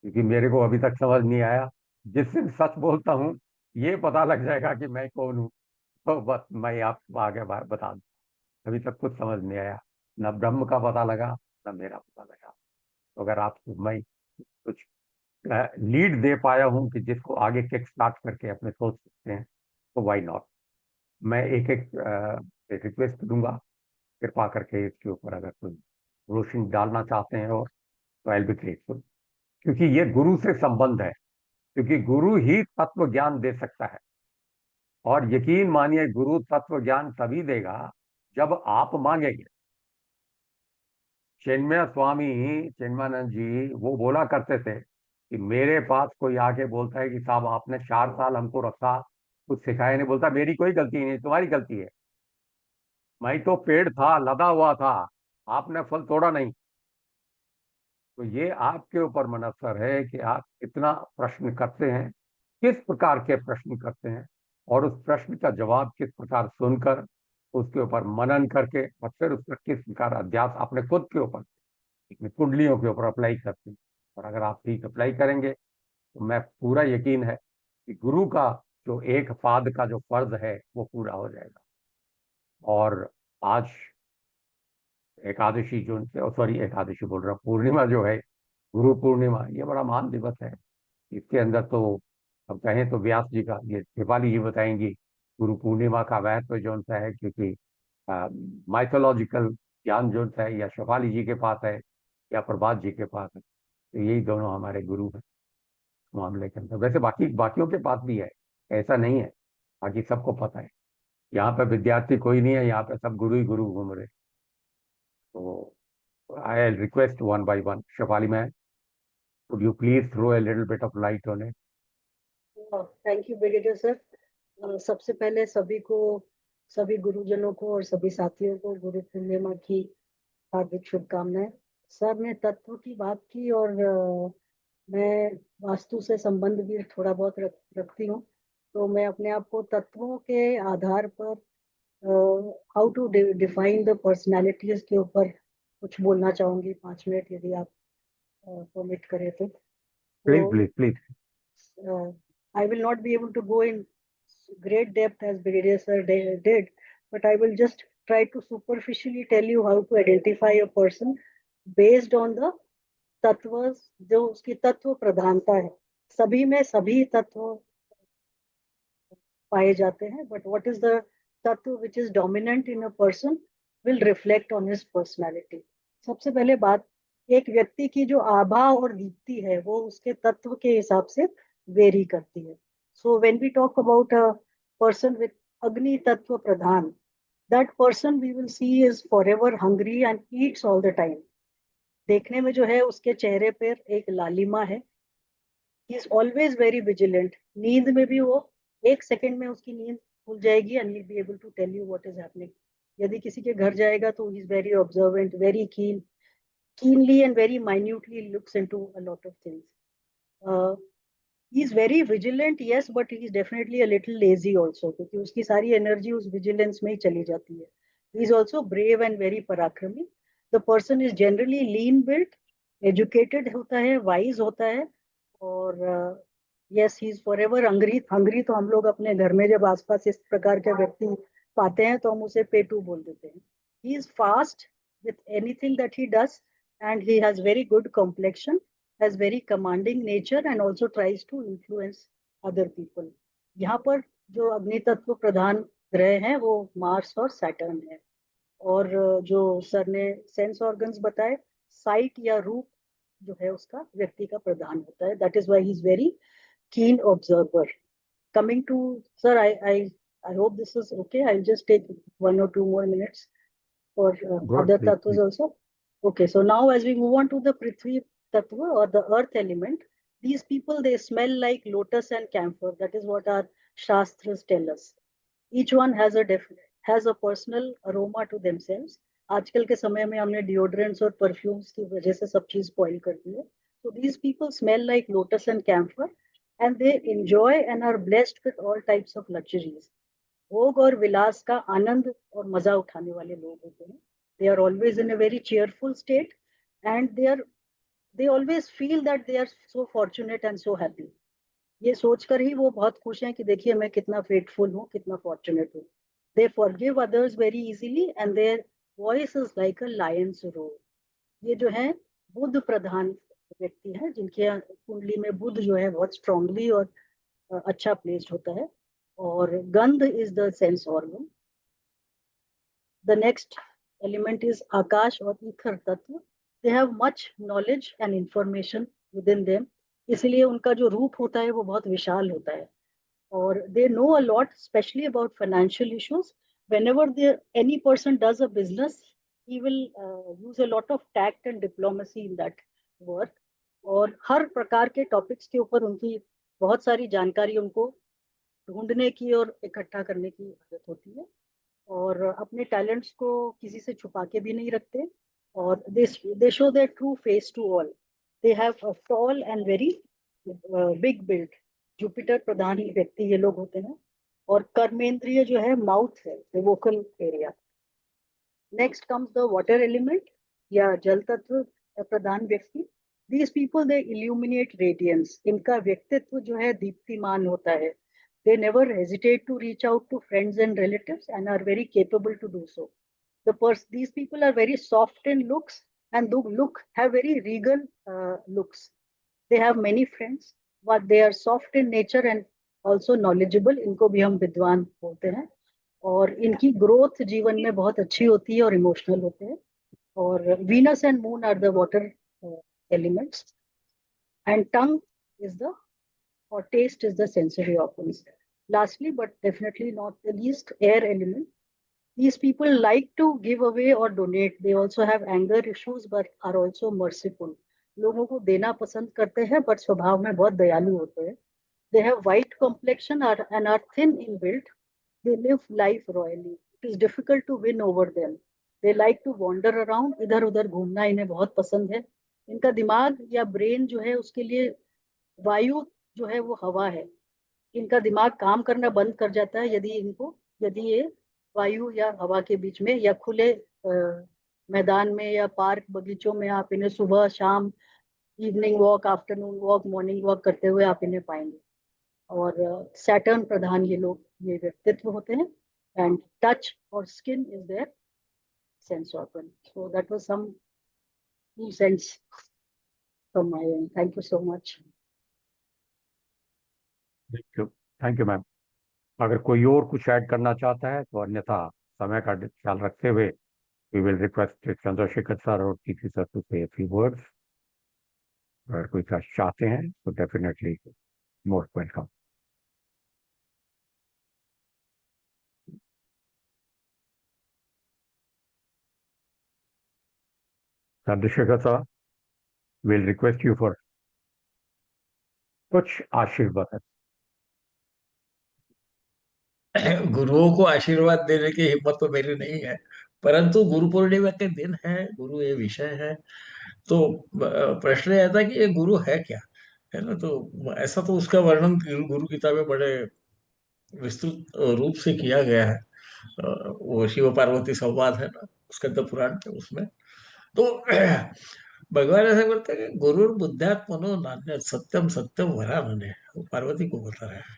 क्योंकि मेरे को अभी तक समझ नहीं आया। जिस दिन सच बोलता हूँ ये पता लग जाएगा कि मैं कौन हूँ, तो बस मैं आपको आगे बता दूँ। अभी तक कुछ समझ नहीं आया, न ब्रह्म का पता लगा, न मेरा पता लगा। तो अगर आपको मैं कुछ लीड दे पाया हूँ कि जिसको आगे किक स्टार्ट करके अपने सोच सकते हैं, तो वाई नॉट। मैं एक एक रिक्वेस्ट करूंगा, कृपा करके इसके ऊपर अगर कोई रोशनी डालना चाहते हैं और, तो आई बी ग्रेटफुल। क्योंकि ये गुरु से संबंध है, क्योंकि गुरु ही तत्व ज्ञान दे सकता है। और यकीन मानिए, गुरु तत्व ज्ञान तभी देगा जब आप मांगेंगे। चिन्मय स्वामी, चिन्मयानंद जी, वो बोला करते थे कि मेरे पास कोई आके बोलता है कि साहब आपने 4 साल हमको रखा, कुछ सिखाया नहीं, बोलता मेरी कोई गलती नहीं, तुम्हारी गलती है। मैं तो पेड़ था, लदा हुआ था, आपने फल तोड़ा नहीं। तो ये आपके ऊपर मनस्तर है कि आप कितना प्रश्न करते हैं, किस प्रकार के प्रश्न करते हैं, और उस प्रश्न का जवाब किस प्रकार सुनकर उसके ऊपर मनन करके और फिर उसका किस प्रकार अध्यास अपने खुद के ऊपर, अपनी कुंडलियों के ऊपर अप्लाई करते हैं। और अगर आप ठीक अप्लाई करेंगे तो मैं पूरा यकीन है कि गुरु का जो एक पाद का जो फर्ज है वो पूरा हो जाएगा। और आज एकादशी जो, सॉरी एकादशी बोल रहा हूँ, पूर्णिमा जो है, गुरु पूर्णिमा, ये बड़ा महान दिवस है। इसके अंदर तो हम कहें तो व्यास जी का, ये शिवाली जी बताएंगी, गुरु पूर्णिमा का महत्व जो सा है, क्योंकि माइथोलॉजिकल ज्ञान जो सा है या शिवाली जी के पास है या प्रभात जी के पास है, तो यही दोनों हमारे गुरु हैं मामले के अंदर। वैसे बाकियों के पास भी है, ऐसा नहीं है, बाकी सबको पता है। यहाँ पे विद्यार्थी कोई नहीं है, यहाँ पे सब गुरु ही गुरु घूम रहे। तो I request one by one, Shefali ma'am, would you please throw a little bit of light on it? Thank you brigadier sir. सबसे पहले सभी गुरुजनों को और सभी साथियों को गुरु पूर्णिमा की हार्दिक शुभकामनाएं। सर ने तत्व की बात की और मैं वास्तु से संबंध भी थोड़ा बहुत रखती हूँ, तो मैं अपने आप को तत्वों के आधार पर how to define the personalities के ऊपर कुछ बोलना चाहूंगी, 5 मिनट यदि आप परमिट करें तो। Please. I will not be able to go in great depth as Brigadier Sir did, but I will just try to superficially tell you how to identify a person based on the तत्व, जो उसकी तत्व प्रधानता है। सभी में सभी तत्व पाए जाते हैं, but what is the तत्व which is dominant in a person will reflect on his personality. सबसे पहले बात, एक व्यक्ति की जो आभा और दीप्ति है वो उसके तत्व के हिसाब से वेरी करती है। So when we talk about a person with अग्नि तत्व प्रधान, that person we will see is forever hungry and eats all the time. देखने में जो है उसके चेहरे पर एक लालिमा है। He is always very vigilant. नींद में भी वो 1 सेकंड में उसकी नींद खुल जाएगी and he'll be able to tell you what is happening. यदि किसी के घर जाएगा तो he is very observant, very keenly and very minutely looks into a lot of things. He is very vigilant, yes, but he is definitely a little lazy also, क्योंकि उसकी सारी energy उस विजिलेंस में ही चली जाती है। He is also brave and very पराक्रमी. The person is generally lean built, educated होता है, wise होता है, और yes, he is forever hungry. Hungry तो हम लोग अपने घर में जब आसपास इस प्रकार के व्यक्ति पाते हैं तो हम उसे पेटू बोल देते हैं। He is fast with anything that he does and he has very good complexion, has very commanding nature and also tries to influence other people. यहाँ पर जो अग्नि तत्व प्रधान ग्रह हैं वो मार्स और सैटर्न है। और जो सर ने सेंस ऑर्गन्स बताए, साइट या रूप जो है उसका व्यक्ति का प्रधान होता है। That is why he is very keen observer. Coming to sir, I hope this is okay. I'll just take 1 or 2 more minutes for other tattvas also. Okay, so now as we move on to the Prithvi tattva or the earth element, these people, they smell like lotus and camphor. That is what our shastras tell us. Each one has a personal aroma to themselves. आजकल के समय में हमने deodorants और perfumes की वजह से सब चीज spoil कर दी है. So these people smell like lotus and camphor and they enjoy and are blessed with all types of luxuries. भोग और विलास का आनंद और मजा उठाने वाले लोग होते हैं। They are always in a very cheerful state and they always feel that they are so fortunate and so happy. ये सोचकर ही वो बहुत खुश हैं कि देखिए मैं कितना फेटफुल हूँ, कितना फॉर्चुनेट हूँ। They forgive others very easily and their voice is like a lion's roar. ये जो है बुध प्रधान व्यक्ति है, जिनके कुंडली में बुध जो है बहुत स्ट्रांगली और अच्छा प्लेस्ड होता है। और gandh is the sense organ. The next element is akash और ईथर तत्व। They have much knowledge and information within them, इसलिए उनका जो रूप होता है वो बहुत विशाल होता है। और they know a lot specially about financial issues. Whenever any person does a business, he will use a lot of tact and diplomacy in that work. और हर प्रकार के टॉपिक्स के ऊपर उनकी बहुत सारी जानकारी उनको ढूंढने की और इकट्ठा करने की आदत होती है। और अपने टैलेंट्स को किसी से छुपा के भी नहीं रखते। और they show their true face to all. They have a tall and very big build. Jupiter प्रधान व्यक्ति ये लोग होते हैं और कर्मेंद्रिय जो है माउथ है, the vocal area. Next comes the water element या जल तत्व प्रधान व्यक्ति। These people they illuminate radiance, इनका व्यक्तित्व जो है दीप्तिमान होता है। They never hesitate to reach out to friends and relatives and are very capable to do so. These people are very soft in looks and have very regal looks. They have many friends, but they are soft in nature and also knowledgeable. इनको भी हम विद्वान बोलते हैं। और इनकी growth जीवन में बहुत अच्छी होती है और इमोशनल होते हैं। और Venus and moon are the water elements and tongue is the or taste is the sensory organs. Lastly, but definitely not the least, air element. These people like to give away or donate. They also have anger issues but are also merciful. लोगों को देना पसंद करते हैं but स्वभाव में बहुत दयालु होते हैं। They have white complexion and are thin in build. They live life royally. It is difficult to win over them. They like to wander around. इधर उधर घूमना इन्हें बहुत पसंद है। इनका दिमाग या ब्रेन जो है उसके लिए वायु जो है वो हवा है। इनका दिमाग काम करना बंद कर जाता है यदि ये वायु या हवा के बीच में या खुले मैदान में या पार्क बगीचों में आप इन्हें सुबह शाम evening walk, afternoon walk, morning walk करते हुए आप इन्हें पाएंगे। और सैटर्न प्रधान ये व्यक्तित्व होते हैं। एंड टच और skin is their sense organ. So that was some 2 cents from my end. Thank you so much. Thank you ma'am. अगर कोई और कुछ ऐड करना चाहता है तो अन्यथा समय का ख्याल रखते हुए we will request Chandrashekhar sir और TP sir to say few words. अगर कोई चाहते हैं तो definitely most welcome. Chandrashekhar sir, will request you for कुछ आशीर्वाद। गुरुओं को आशीर्वाद देने की हिम्मत तो मेरी नहीं है, परंतु गुरु पूर्णिमा के दिन है, गुरु ये विषय है, तो प्रश्न यह था कि ये गुरु है क्या, है ना। तो ऐसा तो उसका वर्णन गुरु किताबें बड़े विस्तृत रूप से किया गया है। वो शिव पार्वती संवाद है ना, स्कंद पुराण में, उसमें तो भगवान ऐसा बोलते हैं कि गुरु बुद्धात्मनो नान्यत् सत्यम सत्यम वरानने, वो पार्वती को बता रहे हैं।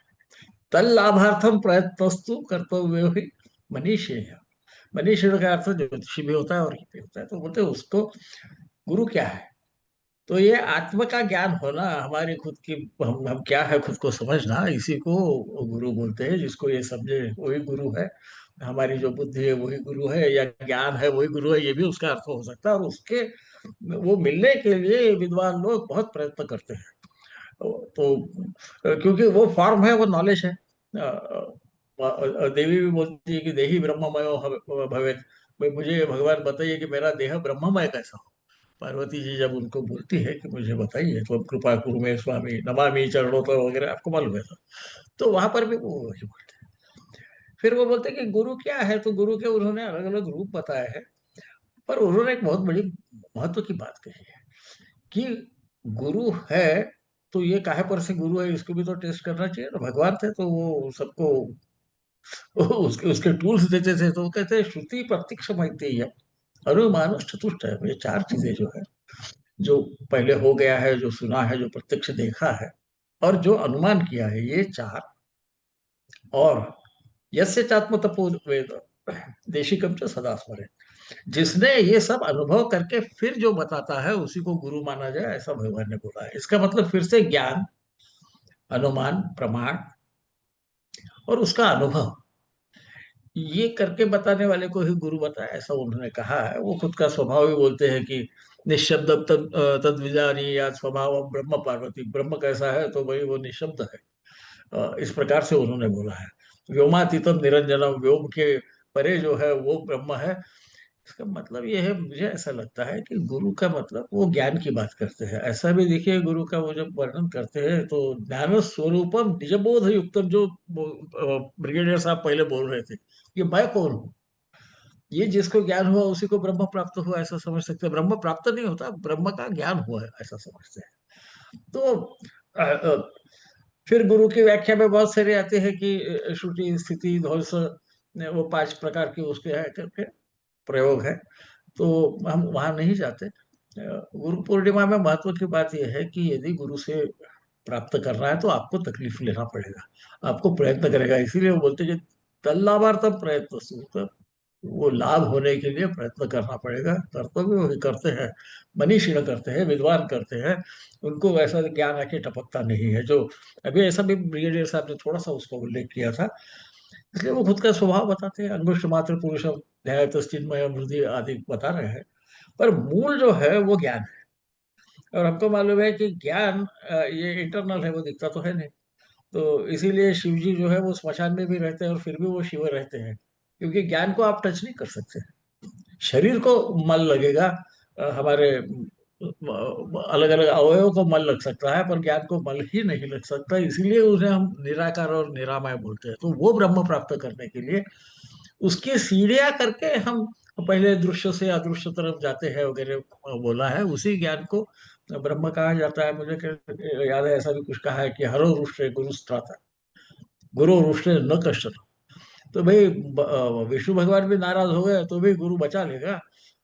तल लाभार्थम प्रयत्नस्तु कर्तव्य ही मनीषेय। मनीषेय का अर्थ ज्योतिषी भी होता है और ये भी होता है। तो बोलते हैं उसको गुरु क्या है, तो ये आत्म का ज्ञान होना, हमारी खुद की हम क्या है खुद को समझना, इसी को गुरु बोलते हैं। जिसको ये समझे वही गुरु है। हमारी जो बुद्धि है वही गुरु है, या ज्ञान है वही गुरु है, ये भी उसका अर्थ हो सकता है। और उसके वो मिलने के लिए विद्वान लोग बहुत प्रयत्न करते हैं। तो क्योंकि वो फॉर्म है, वो नॉलेज है। देवी भी बोलती है कि देही ब्रह्ममयो भवेत, भाई मुझे भगवान बताइए कि मेरा देह ब्रह्ममय कैसा हो। पार्वती जी जब उनको बोलती है कि मुझे बताइए, तो अब कृपा कुरु मे स्वामी नमामि चरणों वगैरह आपको मालूम है। तो वहां पर भी वो वही बोलते हैं। फिर वो बोलते हैं कि गुरु क्या है, तो गुरु के उन्होंने अलग अलग रूप बताए हैं, पर उन्होंने एक बहुत बड़ी महत्व की बात कही है कि गुरु है तो ये काहे पर से गुरु है, इसको भी तो टेस्ट करना चाहिए। तो भगवान थे तो वो सबको उसके उसके टूल्स देते थे। तो वो कहते हैं श्रुति प्रत्यक्ष मानते है, अनुमानुष चतुष्ट है। ये 4 चीजें जो है, जो पहले हो गया है, जो सुना है, जो प्रत्यक्ष देखा है और जो अनुमान किया है, ये 4। और यस्य चात्म तपो वेद देशिकम च सदा स्मरे, जिसने ये सब अनुभव करके फिर जो बताता है उसी को गुरु माना जाए, ऐसा भगवान ने बोला है। इसका मतलब फिर से ज्ञान, अनुमान, प्रमाण और उसका अनुभव, ये करके बताने वाले को ही गुरु बताया, ऐसा उन्होंने कहा है। वो खुद का स्वभाव भी बोलते हैं कि निशब्द तद विजानी या स्वभाव ब्रह्म पार्वती, ब्रह्म कैसा है तो भाई वो निशब्द है। इस प्रकार से उन्होंने बोला है। व्योमातीतम निरंजनम, व्योम के परे जो है वो ब्रह्म है। इसका मतलब ये है, मुझे ऐसा लगता है कि गुरु का मतलब वो ज्ञान की बात करते हैं। ऐसा भी देखिए, गुरु का वो जब वर्णन करते हैं तो ज्ञान स्वरूपम निजबोध युक्तम, जो ब्रिगेडियर साहब पहले बोल रहे थे कि मैं कौन हूँ, ये जिसको ज्ञान हुआ उसी को ब्रह्म प्राप्त हुआ, ऐसा समझ सकते हैं। ब्रह्म प्राप्त नहीं होता, ब्रह्म का ज्ञान हुआ है, ऐसा समझते हैं। तो फिर गुरु की व्याख्या में बहुत सारे आते हैं कि श्रुति स्थिति ध्वंस, वो 5 प्रकार के उसके है करके प्रयोग है, तो हम वहां नहीं जाते। गुरु पूर्णिमा में महत्व की बात यह है कि यदि गुरु से प्राप्त करना है तो आपको तकलीफ लेना पड़ेगा, आपको प्रयत्न करेगा। इसीलिए वो बोलते हैं कि तल्लाभार्थम प्रयत्न सूत्र, वो लाभ होने के लिए प्रयत्न करना पड़ेगा। कर्तव्य वही करते हैं, मनीषीण करते हैं, विद्वान करते हैं, उनको ऐसा ज्ञान आके टपकता नहीं है। जो अभी ऐसा भी ब्रिगेडियर साहब ने थोड़ा सा उसका उल्लेख किया था, इसलिए वो खुद का स्वभाव बताते हैं। अंगुष्ठ मात्र पुरुषम ध्यायत चिन्मय हृदय आदि बता रहे हैं, पर मूल जो है वो ज्ञान है। और हमको मालूम है कि ज्ञान ये इंटरनल है, वो दिखता तो है नहीं। तो इसीलिए शिव जी जो है वो स्मशान में भी रहते हैं और फिर भी वो शिव रहते हैं, क्योंकि ज्ञान को आप टच नहीं कर सकते। शरीर को मल लगेगा, हमारे अलग अलग अवयवों को मल लग सकता है, पर ज्ञान को मल ही नहीं लग सकता। इसीलिए उन्हें हम निराकार और निरामय बोलते हैं। तो वो ब्रह्म प्राप्त करने के लिए उसकी सीढ़ियां करके हम पहले दृश्य से अदृश्य तरफ जाते हैं वगैरह बोला है। उसी ज्ञान को ब्रह्म कहा जाता है। मुझे याद है ऐसा भी कुछ कहा है कि हरो रुष्टे गुरु स्त्राता, गुरु रुष्टे न कष्ट। तो भाई विष्णु भगवान भी नाराज हो गए तो भी गुरु बचा लेगा,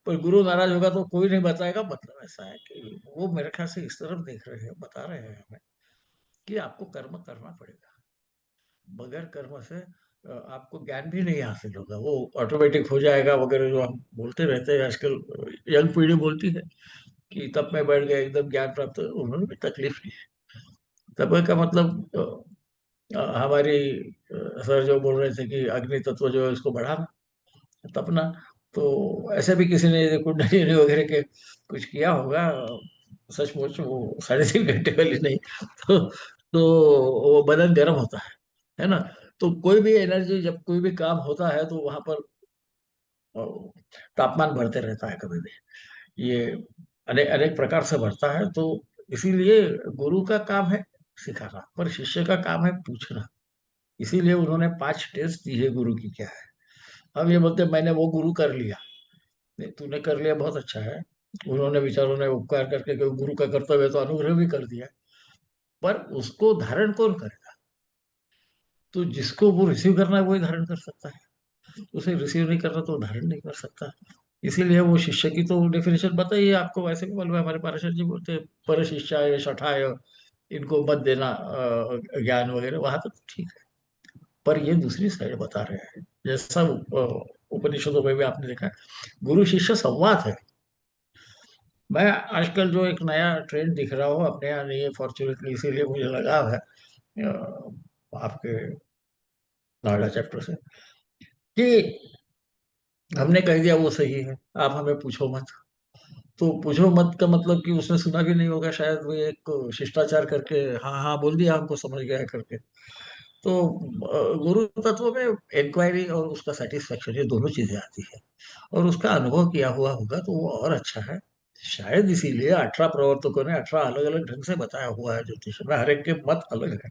पर गुरु नाराज होगा तो कोई नहीं बचाएगा। मतलब ऐसा है कि वो मेरे ख्याल से इस तरफ देख रहे हैं, बता रहे हैं हमें कि आपको कर्म करना पड़ेगा। बगैर कर्म से आपको ज्ञान भी नहीं हासिल होगा, वो ऑटोमेटिक हो जाएगा वगैरह जो हम बोलते रहते हैं आजकल। यंग पीढ़ी बोलती है कि तब मैं बैठ गया एकदम ज्ञान प्राप्त, उन्होंने भी तकलीफ ली है। तब का मतलब हमारी सर जो बोल रहे थे कि अग्नि तत्व जो है उसको बढ़ाना, तपना। तो ऐसे भी किसी ने कुंडलिनी वगैरह के कुछ किया होगा, सचमुच वो 3.5 घंटे वाली नहीं। तो वो बदन गर्म होता है ना। तो कोई भी एनर्जी, जब कोई भी काम होता है तो वहां पर अ, तापमान बढ़ते रहता है कभी भी। ये अनेक अनेक प्रकार से बढ़ता है। तो इसीलिए गुरु का काम है सिखाना, पर शिष्य का काम है पूछना। इसीलिए उन्होंने 5 टेस्ट दी है गुरु की क्या है। हम ये बोलते हैं, मैंने वो गुरु कर लिया। नहीं, तूने कर लिया बहुत अच्छा है। उन्होंने विचारों ने उपकार करके, क्योंकि गुरु का कर्तव्य है, तो अनुग्रह भी कर दिया। पर उसको धारण कौन करेगा? तो जिसको वो रिसीव करना है वही धारण कर सकता है, उसे रिसीव नहीं करना तो वो धारण नहीं कर सकता। इसीलिए वो शिष्य की तो डेफिनेशन बताइए आपको। वैसे भी मालूम है, हमारे पाराशर जी बोलते हैं पर शिष्याय शठाय, इनको मत देना ज्ञान वगैरह, वहां तक तो ठीक है। पर ये दूसरी साइड बता रहे हैं, जैसा उपनिषदों में भी आपने देखा है, गुरु शिष्य संवाद है। मैं आजकल जो एक नया ट्रेंड दिख रहा हूँ, अपने यहाँ नहीं है फॉर्चुनेटली, इसीलिए मुझे लगाव है आपके नोएडा चैप्टर से, कि हमने कह दिया वो सही है, आप हमें पूछो मत। तो पूछो मत का मतलब कि उसने सुना भी नहीं होगा शायद, वो एक शिष्टाचार करके हाँ हाँ बोल दिया, हमको समझ गया है करके। तो गुरु तत्व में इंक्वायरी और उसका सेटिस्फेक्शन, ये दोनों चीजें आती है। और उसका अनुभव किया हुआ होगा तो वो और अच्छा है। शायद इसीलिए 18 प्रवर्तकों ने 18 अलग अलग ढंग से बताया हुआ है ज्योतिष में, हर एक के मत अलग है।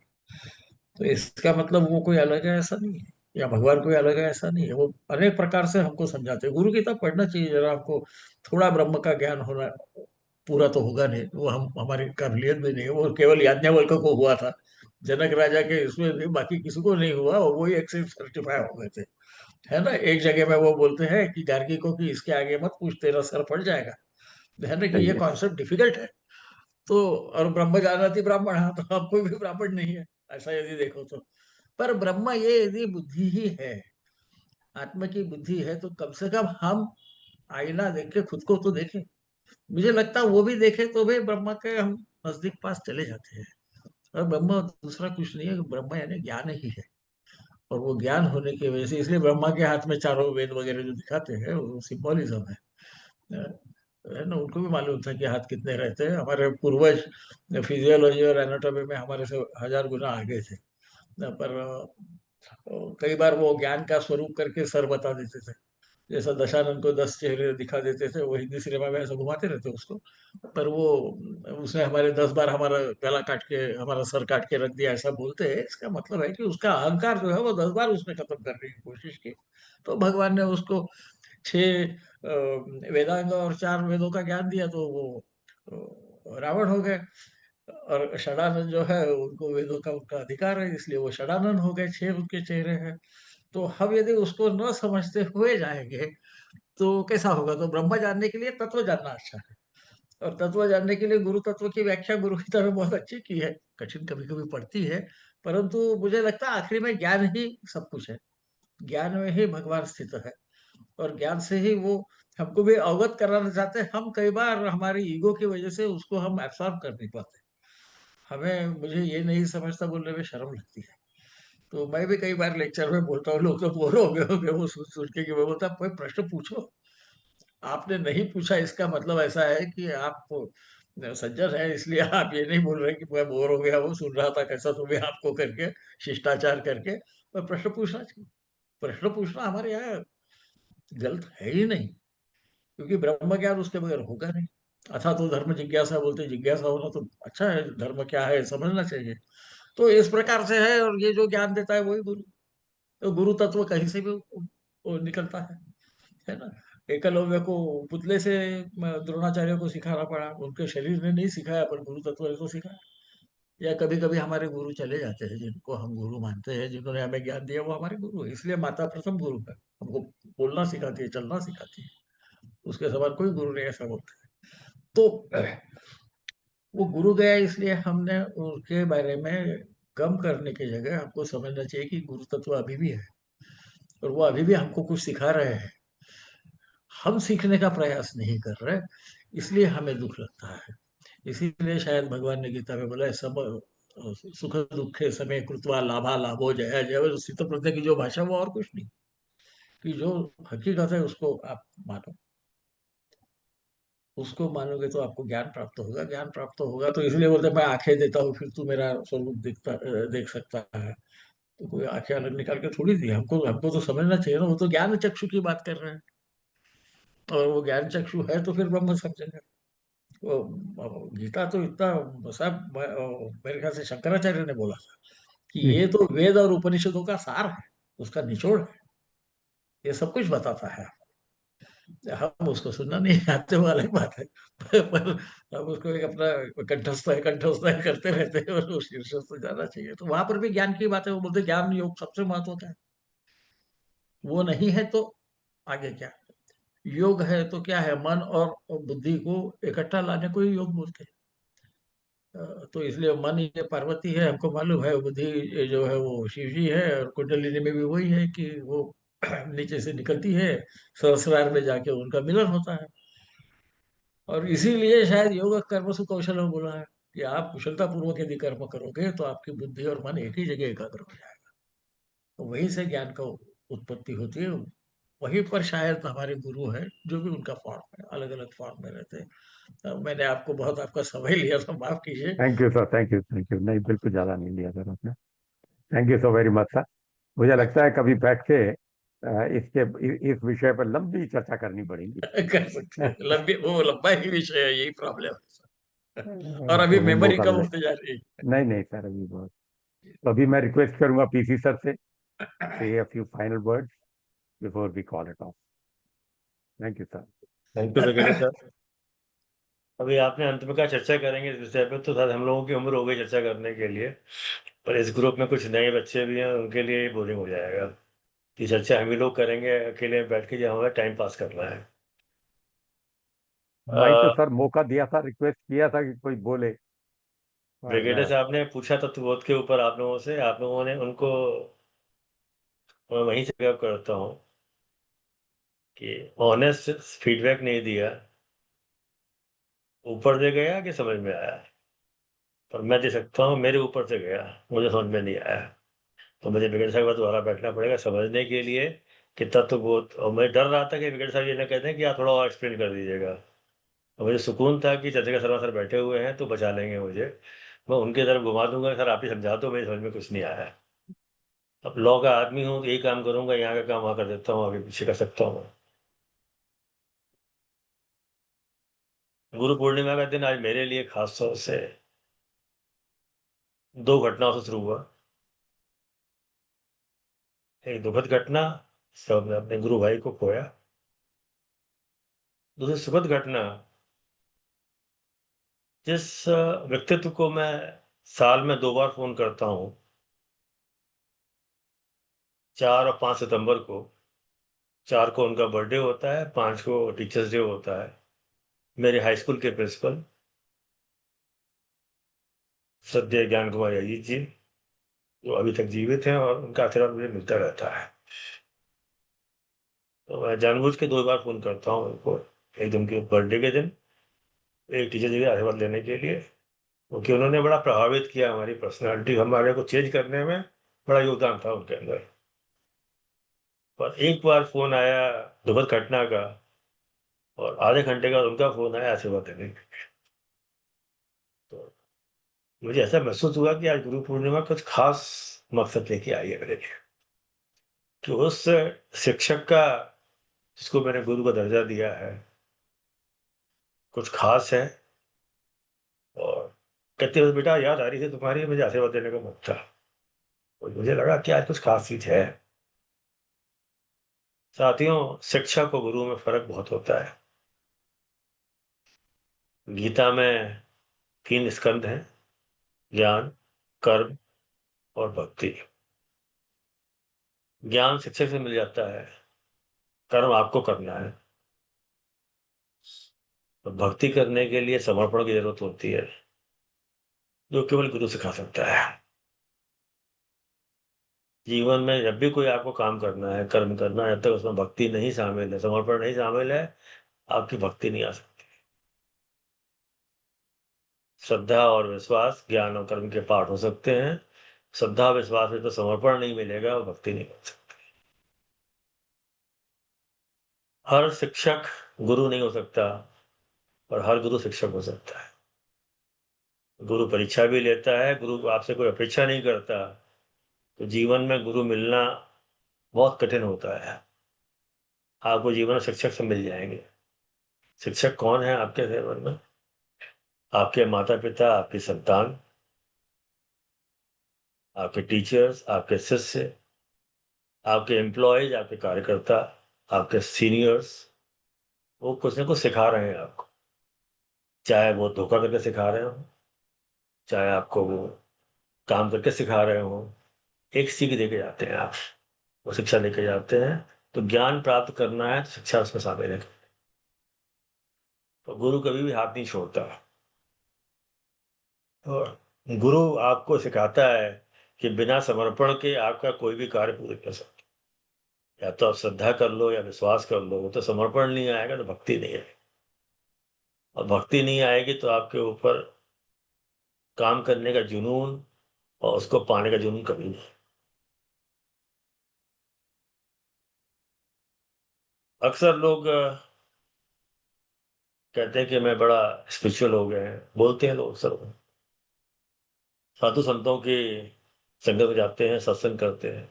तो इसका मतलब वो कोई अलग है ऐसा नहीं है, या भगवान कोई अलग है ऐसा नहीं है। वो अनेक प्रकार से हमको समझाते हैं। गुरु की किताब पढ़ना चाहिए जरा हमको, थोड़ा ब्रह्म का ज्ञान होना। पूरा तो होगा नहीं, वो हम हमारी काबिलियत भी नहीं है। वो केवल याज्ञवल्क्य को हुआ था, जनक राजा के इसमें भी, बाकी किसी को नहीं हुआ। और वही एक सर्टिफाई हो गए थे, है ना। एक जगह में वो बोलते हैं कि गार्गी को कि इसके आगे मत पूछ, तेरा सर फट जाएगा। है ना, कि सही ये है। कॉन्सेप्ट डिफिकल्ट है। तो और ब्रह्म जानती ब्राह्मण, हाँ, तो आप कोई भी ब्राह्मण नहीं है ऐसा यदि देखो तो। पर ब्रह्म ये यदि बुद्धि ही है, आत्मा की बुद्धि है, तो कम से कम हम आईना देख के खुद को तो देखें। मुझे लगता है वो भी देखे तो भी ब्रह्म के हम नजदीक पास चले जाते हैं। और ब्रह्म दूसरा कुछ नहीं है, ब्रह्म यानी ज्ञान ही है। और वो ज्ञान होने की वजह से, इसलिए ब्रह्मा के हाथ में चारों वेद वगैरह जो दिखाते हैं वो सिंबोलिज्म है ना। उनको भी मालूम था कि हाथ कितने रहते हैं। हमारे पूर्वज फिजियोलॉजी और एनाटॉमी में हमारे से 1000 गुना आगे थे। पर कई बार वो ज्ञान का स्वरूप करके सर बता देते थे। जैसा दशानंद को 10 चेहरे दिखा देते थे, वो हिंदी सिनेमा में ऐसा घुमाते रहते उसको। पर वो उसने हमारे 10 बार हमारा गला काट के, हमारा सर काट के रख दिया, ऐसा बोलते हैं। इसका मतलब है कि उसका अहंकार जो है वो 10 बार उसने खत्म करने की कोशिश की। तो भगवान ने उसको 6 वेदांग और 4 वेदों का ज्ञान दिया, तो वो रावण हो गए। और षडानंद जो है उनको वेदों का उनका अधिकार है, इसलिए वो षडानंद हो गए, 6 उनके चेहरे हैं। तो हम यदि उसको न समझते हुए जाएंगे तो कैसा होगा? तो ब्रह्म जानने के लिए तत्व जानना अच्छा है, और तत्व जानने के लिए गुरु तत्व की व्याख्या गुरु गीता में बहुत अच्छी की है, कठिन कभी कभी पड़ती है, परंतु मुझे लगता है आखिरी में ज्ञान ही सब कुछ है, ज्ञान में ही भगवान स्थित है, और ज्ञान से ही वो हमको भी अवगत कराना चाहते हैं। हम कई बार हमारी ईगो की वजह से उसको हम एब्सॉर्ब कर नहीं पाते, हमें मुझे ये नहीं समझता बोलने में शर्म लगती है। तो मैं भी कई बार लेक्चर में बोलता हूँ, लोग तो बोर हो गए वो सुन सुन के, कि मैं बोलता कोई प्रश्न पूछो, आपने नहीं पूछा इसका मतलब ऐसा है कि आप सज्जन है, इसलिए आप ये नहीं बोल रहे कि मैं बोर हो गया, वो सुन रहा था कैसा तुम्हें आपको करके शिष्टाचार करके। पर प्रश्न पूछना चाहिए, प्रश्न पूछना हमारे यहाँ गलत है ही नहीं, क्योंकि ब्रह्म ज्ञान उसके बगैर होगा नहीं। अथा तो धर्म जिज्ञासा बोलते, जिज्ञासा होना तो अच्छा है, धर्म क्या है समझना चाहिए। तो इस प्रकार से है, और ये जो ज्ञान देता है वही गुरु। तो गुरु तत्व कहीं से भी वो निकलता है ना। एकलव्य को पुतले से द्रोणाचार्य को सिखाना पड़ा, उनके शरीर ने नहीं सिखाया, पर गुरु तत्व ने तो सिखाया। या कभी कभी हमारे गुरु चले जाते हैं, जिनको हम गुरु मानते हैं, जिन्होंने हमें ज्ञान दिया, वो हमारे गुरु है, इसलिए माता प्रथम गुरु है, हमको बोलना सिखाती है, चलना सिखाती है, उसके समान कोई गुरु नहीं, ऐसा बोलते हैं। तो वो गुरु गया, इसलिए हमने उनके बारे में गम करने की जगह हमको समझना चाहिए कि गुरु तत्व अभी भी है, और वो अभी भी हमको कुछ सिखा रहे हैं, हम सीखने का प्रयास नहीं कर रहे, इसलिए हमें दुख लगता है। इसीलिए शायद भगवान ने गीता में बोला है, सब सुख दुखे समय कृत्वा लाभा लाभो जया जय, स्थित प्रत्यय की जो भाषा वो और कुछ नहीं, कि जो हकीकत है उसको आप मानो, उसको मानोगे तो आपको ज्ञान प्राप्त होगा, ज्ञान प्राप्त होगा तो इसलिए बोलते हैं, मैं आंखें देता हूँ फिर तू मेरा स्वरूप देख सकता है। तो कोई आंखें अलग निकाल के थोड़ी दी, हमको हमको तो समझना चाहिए ना, वो तो ज्ञान चक्षु की बात कर रहे हैं, और वो ज्ञान चक्षु है तो फिर ब्रह्म समझेंगे। गीता तो इतना सब मेरे ख्याल से शंकराचार्य ने बोला था कि ये तो वेद और उपनिषदों का सार है, उसका निचोड़ है, ये सब कुछ बताता है। हम उसको सुनना नहीं आते, वो अलग बात है, पर हम उसको एक अपना कंठस्थ है करते रहते हैं, और उस शीर्षक से जाना चाहिए। तो वहां पर भी ज्ञान की बात है, वो बोलते ज्ञान योग सबसे महत्व का है, वो नहीं है तो आगे क्या? योग है तो क्या है? मन और बुद्धि को इकट्ठा लाने को ही योग बोलते हैं। तो इसलिए मन ये पार्वती है, हमको मालूम है, बुद्धि ये जो है वो शिव जी है, और कुंडलिनी में भी वही है कि वो नीचे से निकलती है, सहस्रार में जाके उनका मिलन होता है। और इसीलिए शायद योग कर्म सु कौशल बोला है कि आप कुशलता पूर्वक यदि कर्म करोगे तो आपकी बुद्धि और मन एक ही जगह एकाग्र हो जाएगा, तो वहीं से ज्ञान का उत्पत्ति होती है। वहीं पर शायद हमारे गुरु है, जो भी उनका फॉर्म है, अलग अलग फॉर्म में रहते हैं। मैंने आपको बहुत आपका समय लिया था, माफ कीजिए। Thank you sir, thank you, thank you. नहीं, बिल्कुल ज्यादा नहीं लिया सर आपने। Thank you so very much sir. मुझे लगता है कभी बैठ के इस विषय पर लंबी चर्चा करनी पड़ेगी। कर सकते हैं, लंबी वो लंबा ही विषय है, यही प्रॉब्लम है, और अभी तो वो मेमोरी मौका कम मिले। होते जा रही नहीं नहीं सर, अभी बहुत। तो अभी मैं रिक्वेस्ट करूंगा पीसी सर से है। say a few final words before we call it off. Thank you, sir. Thank you brigadier sir. अभी आपने अंत में क्या चर्चा करेंगे इस विषय पे, तो शायद हम लोगों की उम्र हो गई चर्चा करने के लिए, पर इस ग्रुप में कुछ नए बच्चे भी हैं, उनके लिए बोरिंग हो जाएगा। ये चर्चा हम ही लोग करेंगे अकेले बैठ के, जो हमें टाइम पास करना है। भाई तो सर मौका दिया था, रिक्वेस्ट किया था कि कोई बोले, ब्रिगेडियर पर साहब ने पूछा तत्वबोध के ऊपर आप लोगों से, आप लोगों ने उनको, मैं वहीं से पिकअप करता हूँ कि ऑनेस्ट फीडबैक नहीं दिया, ऊपर से गया कि समझ में आया। पर मैं दे सकता हूँ, मेरे ऊपर से गया, मुझे समझ में नहीं आया, तो मुझे ब्रिगेडियर साहब के पास दोबारा बैठना पड़ेगा समझने के लिए कि तत्वबोध। और मैं डर रहा था कि ब्रिगेडियर साहब ये ना कहते हैं कि आप थोड़ा और एक्सप्लेन कर दीजिएगा, तो मुझे सुकून था कि चंद्रिका शर्मा सर बैठे हुए हैं तो बचा लेंगे मुझे। मैं उनकी तरफ घुमा दूंगा, सर आप ही समझा दो, मेरी समझ में कुछ नहीं आया। अब लॉ का आदमी हूँ तो यही काम करूंगा, यहाँ का काम वहाँ कर देता हूँ, आगे पीछे कर सकता हूँ। गुरु पूर्णिमा का दिन आज मेरे लिए खास तौर से 2 घटनाओं से शुरू हुआ। एक दुखद घटना, जब हमने अपने गुरु भाई को खोया। दूसरी सुखद घटना, जिस व्यक्तित्व को मैं साल में 2 बार फ़ोन करता हूँ, 4 और 5 सितंबर को। 4 को उनका बर्थडे होता है, 5 को टीचर्स डे होता है। मेरे हाई स्कूल के प्रिंसिपल श्रद्धेय ज्ञान कुमार अजीत जी, जो अभी तक जीवित हैं, और उनका आशीर्वाद मुझे मिलता रहता है। तो मैं जानबूझ के 2 बार फ़ोन करता हूँ उनको, एक दिन उनके बर्थडे के दिन, एक टीचर जी का आशीर्वाद लेने के लिए, क्योंकि उन्होंने बड़ा प्रभावित किया हमारी पर्सनैलिटी, हमारे को चेंज करने में बड़ा योगदान था उनके अंदर। पर एक बार फ़ोन आया दुखद घटना का, और आधे घंटे बाद उनका फ़ोन आया आशीर्वाद देने के लिए। तो मुझे ऐसा महसूस हुआ कि आज गुरु पूर्णिमा कुछ खास मकसद लेके आई है मेरे लिए, कि उस शिक्षक का, जिसको मैंने गुरु का दर्जा दिया है, कुछ खास है। और कहते हुए, बेटा याद आ रही थी तुम्हारी, मुझे आशीर्वाद देने का मन था। और मुझे लगा कि आज कुछ खास चीज है। साथियों, शिक्षा को गुरु में फर्क बहुत होता है। गीता में 3 स्कंद हैं: ज्ञान, कर्म और भक्ति। ज्ञान शिक्षक से मिल जाता है, कर्म आपको करना है, तो भक्ति करने के लिए समर्पण की जरूरत होती है, जो केवल गुरु सिखा सकता है। जीवन में जब भी कोई आपको काम करना है, कर्म करना है, जब तक उसमें भक्ति नहीं शामिल है, समर्पण नहीं शामिल है, आपकी भक्ति नहीं आ सकती। श्रद्धा और विश्वास ज्ञान और कर्म के पार्ट हो सकते हैं। श्रद्धा विश्वास में तो समर्पण नहीं मिलेगा और भक्ति नहीं बन सकती। हर शिक्षक गुरु नहीं हो सकता, और हर गुरु शिक्षक हो सकता है। गुरु परीक्षा भी लेता है, गुरु आपसे कोई अपेक्षा नहीं करता, तो जीवन में गुरु मिलना बहुत कठिन होता है। आपको जीवन में शिक्षक से मिल जाएंगे। शिक्षक कौन है आपके जीवन में? आपके माता पिता, आपकी संतान, आपके टीचर्स, आपके शिष्य, आपके एम्प्लॉयज, आपके कार्यकर्ता, आपके सीनियर्स। वो कुछ ना कुछ सिखा रहे हैं आपको, चाहे वो धोखा करके सिखा रहे हो, चाहे आपको वो काम करके सिखा रहे हो। एक सीख देके जाते हैं आप, वो शिक्षा लेके जाते हैं। तो ज्ञान प्राप्त करना है तो शिक्षा उसमें शामिल है। तो गुरु कभी भी हाथ नहीं छोड़ता, और गुरु आपको सिखाता है कि बिना समर्पण के आपका कोई भी कार्य पूरा कर सकते। या तो आप श्रद्धा कर लो या विश्वास कर लो, वो तो समर्पण नहीं आएगा तो भक्ति नहीं आएगी, और भक्ति नहीं आएगी तो आपके ऊपर काम करने का जुनून और उसको पाने का जुनून कभी नहीं। अक्सर लोग कहते हैं कि मैं बड़ा स्पिरिचुअल हो गए हैं, बोलते हैं लोग अक्सर। साधु संतों की संगत में जाते हैं, सत्संग करते हैं,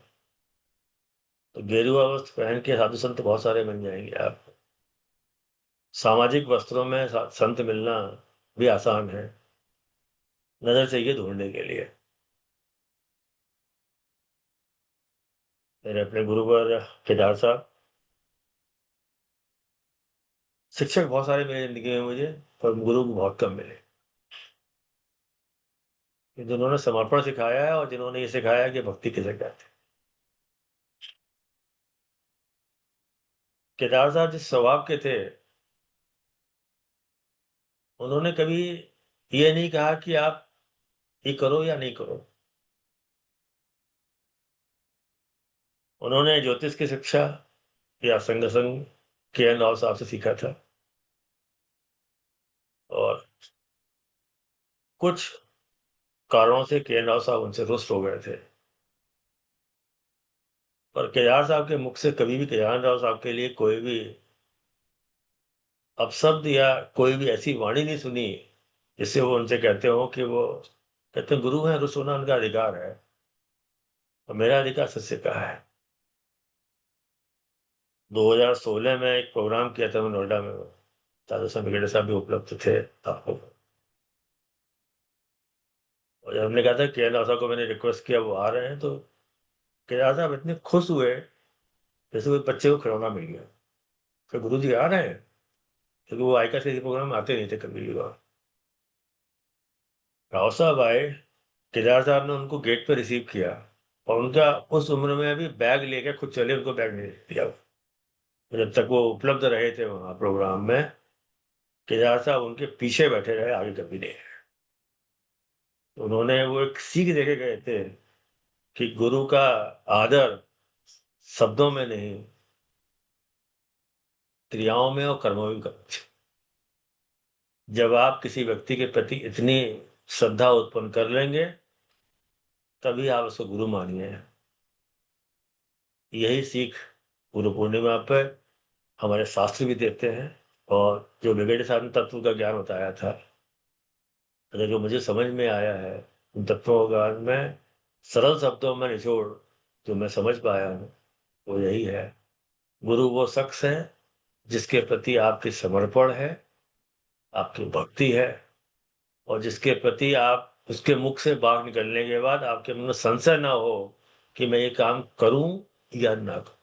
तो गेरुआ वस्त्र पहन के साधु संत बहुत सारे मिल जाएंगे आपको। सामाजिक वस्त्रों में संत मिलना भी आसान है, नजर चाहिए ढूंढने के लिए। मेरे अपने गुरुवर केदार साहब, शिक्षक बहुत सारे मिले जिंदगी में मुझे, पर गुरु बहुत कम मिले, जिन्होंने समर्पण सिखाया है और जिन्होंने ये सिखाया कि भक्ति किसे कहते हैं। केदार साहब जिस स्वभाव के थे, उन्होंने कभी ये नहीं कहा कि आप ये करो या नहीं करो। उन्होंने ज्योतिष की शिक्षा या संग संग के एन राव साहब से सीखा था, और कुछ कारणों से के एन राव साहब उनसे रुष्ट हो गए थे। पर केदार साहब के मुख से कभी भी केदार राव साहब के लिए कोई भी अपशब्द या कोई भी ऐसी वाणी नहीं सुनी जिससे वो उनसे कहते हो कि वो कहते हैं गुरु हैं, रुष्ट होना उनका अधिकार है, और मेरा अधिकार शिष्य का है। 2016 में एक प्रोग्राम किया था मैं नोएडा में, दादा साहब मेघेड़े साहब भी उपलब्ध थे आपको। और जब हमने कहा था के एन राव साहब को, मैंने रिक्वेस्ट किया, वो आ रहे हैं, तो केदार साहब इतने खुश हुए जैसे कोई बच्चे को खिलौना मिल गया। तो गुरु जी आ रहे हैं, क्योंकि वो आइका से प्रोग्राम में आते नहीं थे कभी भी। राव साहब आए, केदार साहब ने उनको गेट पे रिसीव किया, और उनका उस उम्र में अभी बैग लेके खुद चले, उनको बैग नहीं दिया। जब तक वो उपलब्ध रहे थे वहाँ प्रोग्राम में, केदार साहब उनके पीछे बैठे रहे, आगे कभी नहीं। तो उन्होंने वो एक सीख देके गए थे कि गुरु का आदर शब्दों में नहीं, क्रियाओं में और कर्मों में करना चाहिए। जब आप किसी व्यक्ति के प्रति इतनी श्रद्धा उत्पन्न कर लेंगे, तभी आप उसको गुरु मानिए। यही सीख गुरु पूर्णिमा पर हमारे शास्त्र भी देते हैं। और जो ब्रिगेड साधन तत्व का ज्ञान बताया था, अगर जो मुझे समझ में आया है, उन तत्वों का मैं सरल शब्दों में निचोड़ जो मैं समझ पाया हूँ, वो यही है। गुरु वो शख्स है जिसके प्रति आपकी समर्पण है, आपकी भक्ति है, और जिसके प्रति आप उसके मुख से बाहर निकलने के बाद आपके मन में संशय ना हो कि मैं ये काम करूं या ना करूं।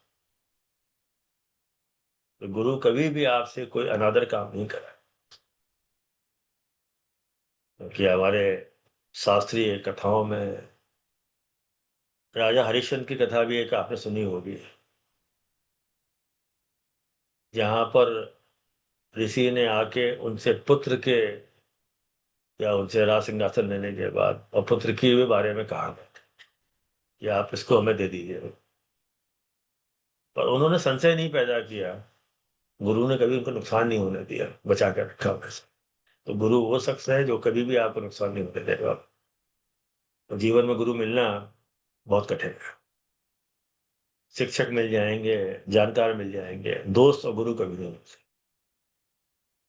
तो गुरु कभी भी आपसे कोई अनादर काम नहीं करा, क्योंकि हमारे शास्त्रीय कथाओं में राजा हरिश्चंद्र की कथा भी एक आपने सुनी होगी, जहां पर ऋषि ने आके उनसे पुत्र के या उनसे राज सिंहासन लेने के बाद और पुत्र की भी बारे में कहा कि आप इसको हमें दे दीजिए, पर उन्होंने संशय नहीं पैदा किया। गुरु ने कभी उनको नुकसान नहीं होने दिया, बचा कर रखा वैसे। तो गुरु वो शख्स है जो कभी भी आपको नुकसान नहीं होने देगा। तो जीवन में गुरु मिलना बहुत कठिन है। शिक्षक मिल जाएंगे, जानकार मिल जाएंगे, दोस्त और गुरु कभी नहीं मिलते।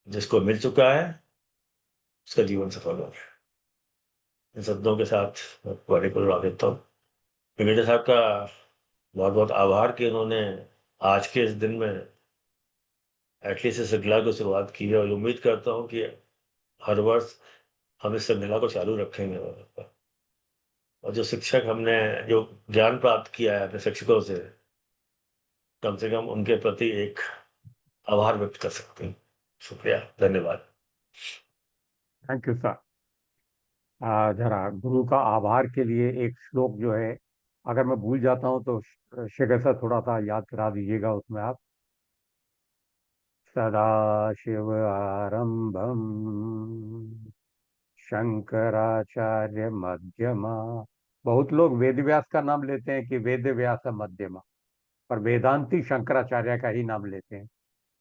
जिसको मिल चुका है उसका जीवन सफल हो गया। इन शब्दों के साथ वाणी को उड़ा देता हूँ। ब्रिगेडियर साहब का बहुत बहुत आभार कि उन्होंने आज के इस दिन में एटलीस्ट इस श्रृंखला को शुरुआत की है, और उम्मीद करता हूँ कि हर वर्ष हम इस श्रृंखला को चालू रखेंगे। और जो शिक्षक हमने जो ज्ञान प्राप्त किया है अपने शिक्षकों से, कम से कम उनके प्रति एक आभार व्यक्त कर सकते हैं। शुक्रिया, धन्यवाद। Thank you sir. जरा गुरु का आभार के लिए एक श्लोक जो है, अगर मैं भूल जाता हूँ तो शेखर सर थोड़ा सा याद करा दीजिएगा उसमें आप। सदाशिव आरंभम शंकराचार्य मध्यमा। बहुत लोग वेद व्यास का नाम लेते हैं कि वेद व्यास मध्यमा, पर वेदांती शंकराचार्य का ही नाम लेते हैं।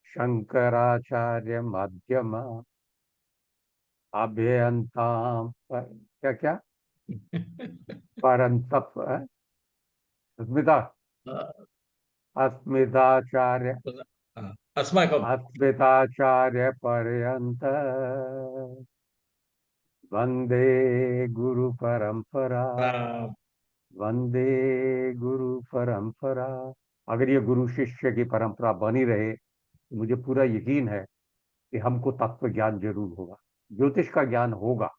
शंकराचार्य मध्यमा अभ्यंताम क्या क्या परंतप अस्मिता अस्मिताचार्य अस्माकं अस्मिताचार्य पर्यंत वंदे गुरु परंपरा वंदे गुरु परंपरा। अगर ये गुरु शिष्य की परंपरा बनी रहे तो मुझे पूरा यकीन है कि हमको तत्व ज्ञान जरूर होगा, ज्योतिष का ज्ञान होगा,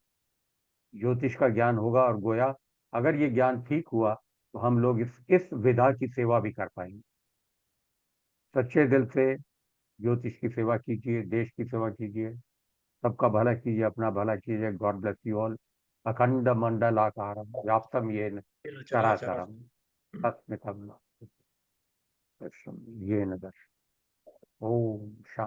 ज्योतिष का ज्ञान होगा। और गोया अगर ये ज्ञान ठीक हुआ तो हम लोग इस विधा की सेवा भी कर पाएंगे। सच्चे दिल से ज्योतिष की सेवा कीजिए, देश की सेवा कीजिए, सबका भला कीजिए, अपना भला कीजिए। God bless you all. अखंड मंडलाकारम व्याप्तम येन चराचरम तस्मितम येन दर्शनम। ओम शांति।